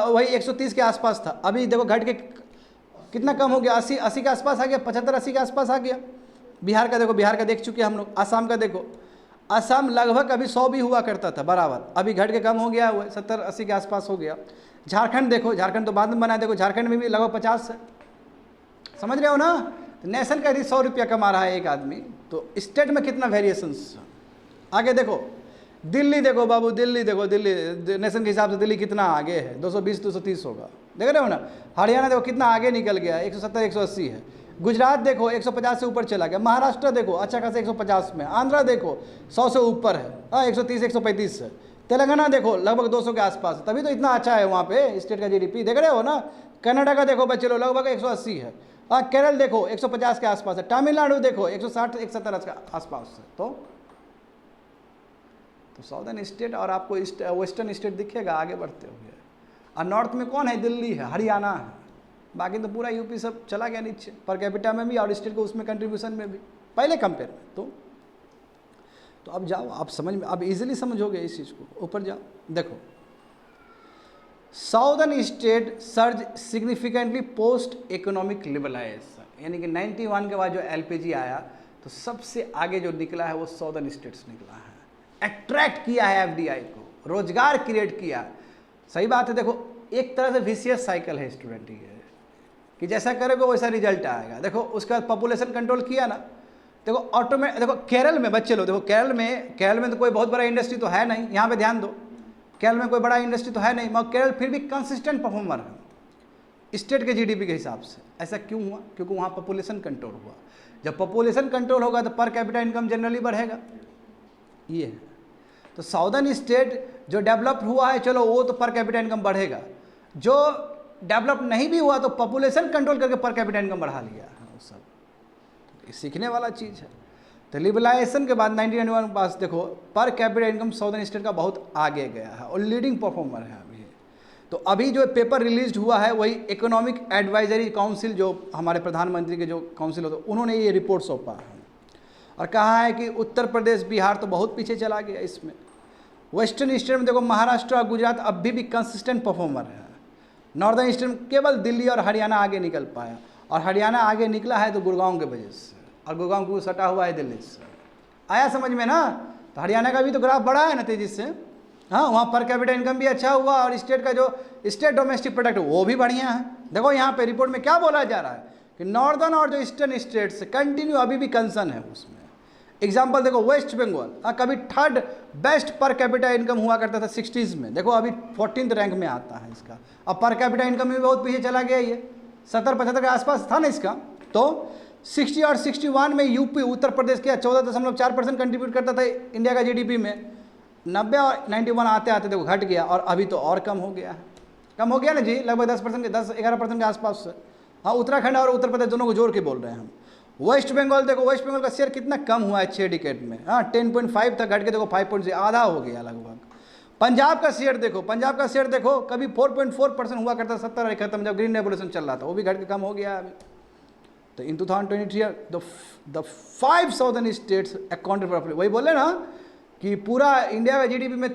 वही 130 के आसपास था। अभी देखो घट के कितना कम हो गया, 80 के आसपास आ गया, 75-80 के आसपास आ गया। बिहार का देखो, बिहार का देख चुके हम लोग। आसाम का देखो, आसाम लगभग अभी 100 भी हुआ करता था बराबर, अभी घट के कम हो गया, वो 70-80 के आसपास हो गया। झारखंड देखो, झारखंड तो बाद में बना, देखो झारखंड में भी लगभग 50 है, समझ रहे हो ना। तो नेशन का यदि 100 रुपया कमा रहा है एक आदमी, तो स्टेट में कितना वेरिएशंस। आगे देखो दिल्ली देखो बाबू, दिल्ली देखो, दिल्ली नेशन के हिसाब से दिल्ली कितना आगे है, 220-230 होगा, देख रहे हो ना। हरियाणा देखो कितना आगे निकल गया, 170-180 है। गुजरात देखो 150 से ऊपर चला गया। महाराष्ट्र देखो अच्छा खासा 150 में। आंध्रा देखो 100 से ऊपर है, 130-135 है। तेलंगाना देखो लगभग 200 के आसपास है, तभी तो इतना अच्छा है वहाँ पे स्टेट का जीडीपी, देख रहे हो ना। कनाडा का देखो बच्चे लोग लगभग 180 है। केरल देखो 150 के आसपास है। तमिलनाडु देखो 160-170 के आसपास है। तो साउदर्न स्टेट और आपको वेस्टर्न स्टेट दिखेगा आगे बढ़ते हुए। और नॉर्थ में कौन है, दिल्ली है, हरियाणा है, बाकी तो पूरा यूपी सब चला गया नीचे, पर कैपिटा में भी और स्टेट को उसमें कंट्रीब्यूशन में भी पहले कंपेयर में। तो अब जाओ आप समझ में, अब इजीली समझोगे इस चीज़ को। ऊपर जाओ देखो, southern state surge significantly post economic liberalisation, यानी कि 91 के बाद जो एलपीजी आया तो सबसे आगे जो निकला है वो साउदर्न स्टेट्स निकला है। अट्रैक्ट किया है एफडीआई को, रोजगार क्रिएट किया। सही बात है। देखो एक तरह से विशियस साइकिल है स्टूडेंट ये, कि जैसा करोगे वैसा रिजल्ट आएगा। देखो उसके बाद पॉपुलेशन कंट्रोल किया ना, देखो ऑटोमेटिक। देखो केरल में बच्चे लोग, देखो केरल में तो कोई बहुत बड़ा इंडस्ट्री तो है नहीं, यहाँ पे ध्यान दो, केरल में कोई बड़ा इंडस्ट्री तो है नहीं, मगर केरल फिर भी कंसिस्टेंट परफॉर्मर है स्टेट के जीडीपी के हिसाब से। ऐसा क्यों हुआ, क्योंकि वहाँ पॉपुलेशन कंट्रोल हुआ। जब पॉपुलेशन कंट्रोल होगा तो पर कैपिटा इनकम जनरली बढ़ेगा, ये है। तो साउदर्न स्टेट जो डेवलप हुआ है, चलो वो तो पर कैपिटा इनकम बढ़ेगा। जो डेवलप नहीं भी हुआ तो पॉपुलेशन कंट्रोल करके पर कैपिटा इनकम बढ़ा लिया, वो सब तो सीखने वाला चीज़ है। तो लिबरलाइजेशन के बाद 1991 के पास देखो per capita income southern state का बहुत आगे गया है और लीडिंग परफॉर्मर है अभी। तो अभी जो पेपर रिलीज हुआ है वही इकोनॉमिक एडवाइजरी काउंसिल, जो हमारे प्रधानमंत्री के जो काउंसिल होते हैं, उन्होंने ये रिपोर्ट सौंपा है और कहा है कि उत्तर प्रदेश बिहार तो बहुत पीछे चला गया इसमें। वेस्टर्न स्टेट में देखो महाराष्ट्र और गुजरात अभी भी कंसिस्टेंट परफॉर्मर है। नॉर्दर्न स्टेट में केवल दिल्ली और हरियाणा आगे निकल पाया। और हरियाणा आगे निकला है तो गुड़गांव के वजह से, और गुड़गांव को सटा हुआ है दिल्ली से। आया समझ में ना? तो हरियाणा का भी तो ग्राफ बढ़ा है ना तेजी से। हाँ, वहाँ पर कैपिटल इनकम भी अच्छा हुआ और स्टेट का जो स्टेट डोमेस्टिक प्रोडक्ट वो भी बढ़िया है। देखो यहाँ पे रिपोर्ट में क्या बोला जा रहा है कि नॉर्दर्न और जो ईस्टर्न स्टेट्स कंटिन्यू अभी भी कंसर्न है उसमें। एग्जाम्पल देखो, वेस्ट बंगाल कभी थर्ड बेस्ट पर कैपिटल इनकम हुआ करता था 60s में, देखो अभी 14th रैंक में आता है इसका। अब पर कैपिटल इनकम में बहुत पीछे चला गया, ये 70-75 के आसपास था ना इसका। तो 60 और 61 में यूपी उत्तर प्रदेश के 14.4% कंट्रीब्यूट करता था इंडिया का जीडीपी में। 90 और 91 आते आते देखो घट गया, और अभी तो और कम हो गया है। कम हो गया ना जी, लगभग 10% के 10-11% के आसपास से। हाँ, उत्तराखंड और उत्तर प्रदेश दोनों को जोड़ के बोल रहे हैं हम। वेस्ट बंगाल देखो, वेस्ट बंगाल का शेयर कितना कम हुआ है 6 डिकेड में। हाँ, 10.5 था, घट के देखो 5.6, आधा हो गया लगभग। पंजाब का शेयर देखो, पंजाब का शेयर देखो कभी 4.4% हुआ करता 70 और 71 जब ग्रीन रेवोल्यूशन चल रहा था, वो भी घट के कम हो गया अभी। तो इन 2023 the 5 southern states accounted for, वही बोले ना कि पूरा इंडिया का जीडीपी में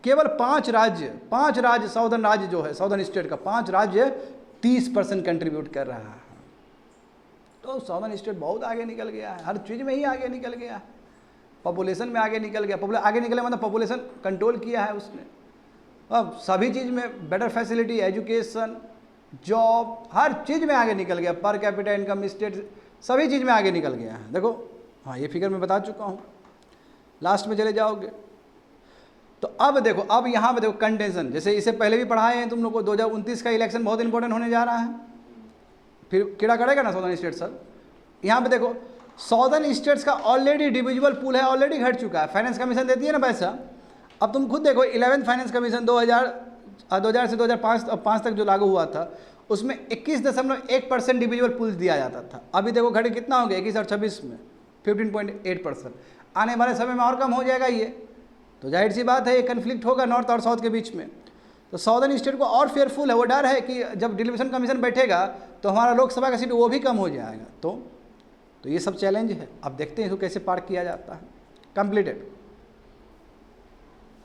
केवल 5 राज्य साउदर्न राज्य जो है, साउदर्न स्टेट का 5 राज्य 30% कंट्रीब्यूट कर रहा है। तो साउदर्न स्टेट बहुत आगे निकल गया है, हर चीज़ में ही आगे निकल गया है। पॉपुलेशन में आगे निकल गया, आगे निकले मतलब पॉपुलेशन कंट्रोल किया है उसने। अब सभी चीज़ में बेटर फैसिलिटी, एजुकेशन, जॉब, हर चीज़ में आगे निकल गया। पर कैपिटल इनकम स्टेट सभी चीज़ में आगे निकल गया है। देखो हाँ, ये फिगर मैं बता चुका हूँ, लास्ट में चले जाओगे तो अब देखो, अब यहाँ पे देखो कंटेंशन, जैसे इसे पहले भी पढ़ाए हैं तुम लोग को। 2029 का इलेक्शन बहुत इंपॉर्टेंट होने जा रहा है, फिर कीड़ा करेगा ना साउदर्न स्टेट सर। यहाँ पे देखो, साउदर्न स्टेट्स का ऑलरेडी डिविजिबल पूल है, ऑलरेडी घट चुका है। फाइनेंस कमीशन देती है ना पैसा। अब तुम खुद देखो, 11th फाइनेंस कमीशन 2000 से 2005 तक जो लागू हुआ था, उसमें 21.1% डिविजिबल पूल दिया जाता था। अभी देखो घटे कितना हो गया 21 और 26 में 15.8%। आने वाले समय में और कम हो जाएगा ये, तो जाहिर सी बात है ये कन्फ्लिक्ट होगा नॉर्थ और साउथ के बीच में। तो साउदर्न स्टेट को और फेयरफुल है, वो डर है कि जब डिलीमिटेशन कमीशन बैठेगा तो हमारा लोकसभा का सीट वो भी कम हो जाएगा। तो ये सब चैलेंज है। अब देखते हैं इसको कैसे पार किया जाता है। कंप्लीटेड।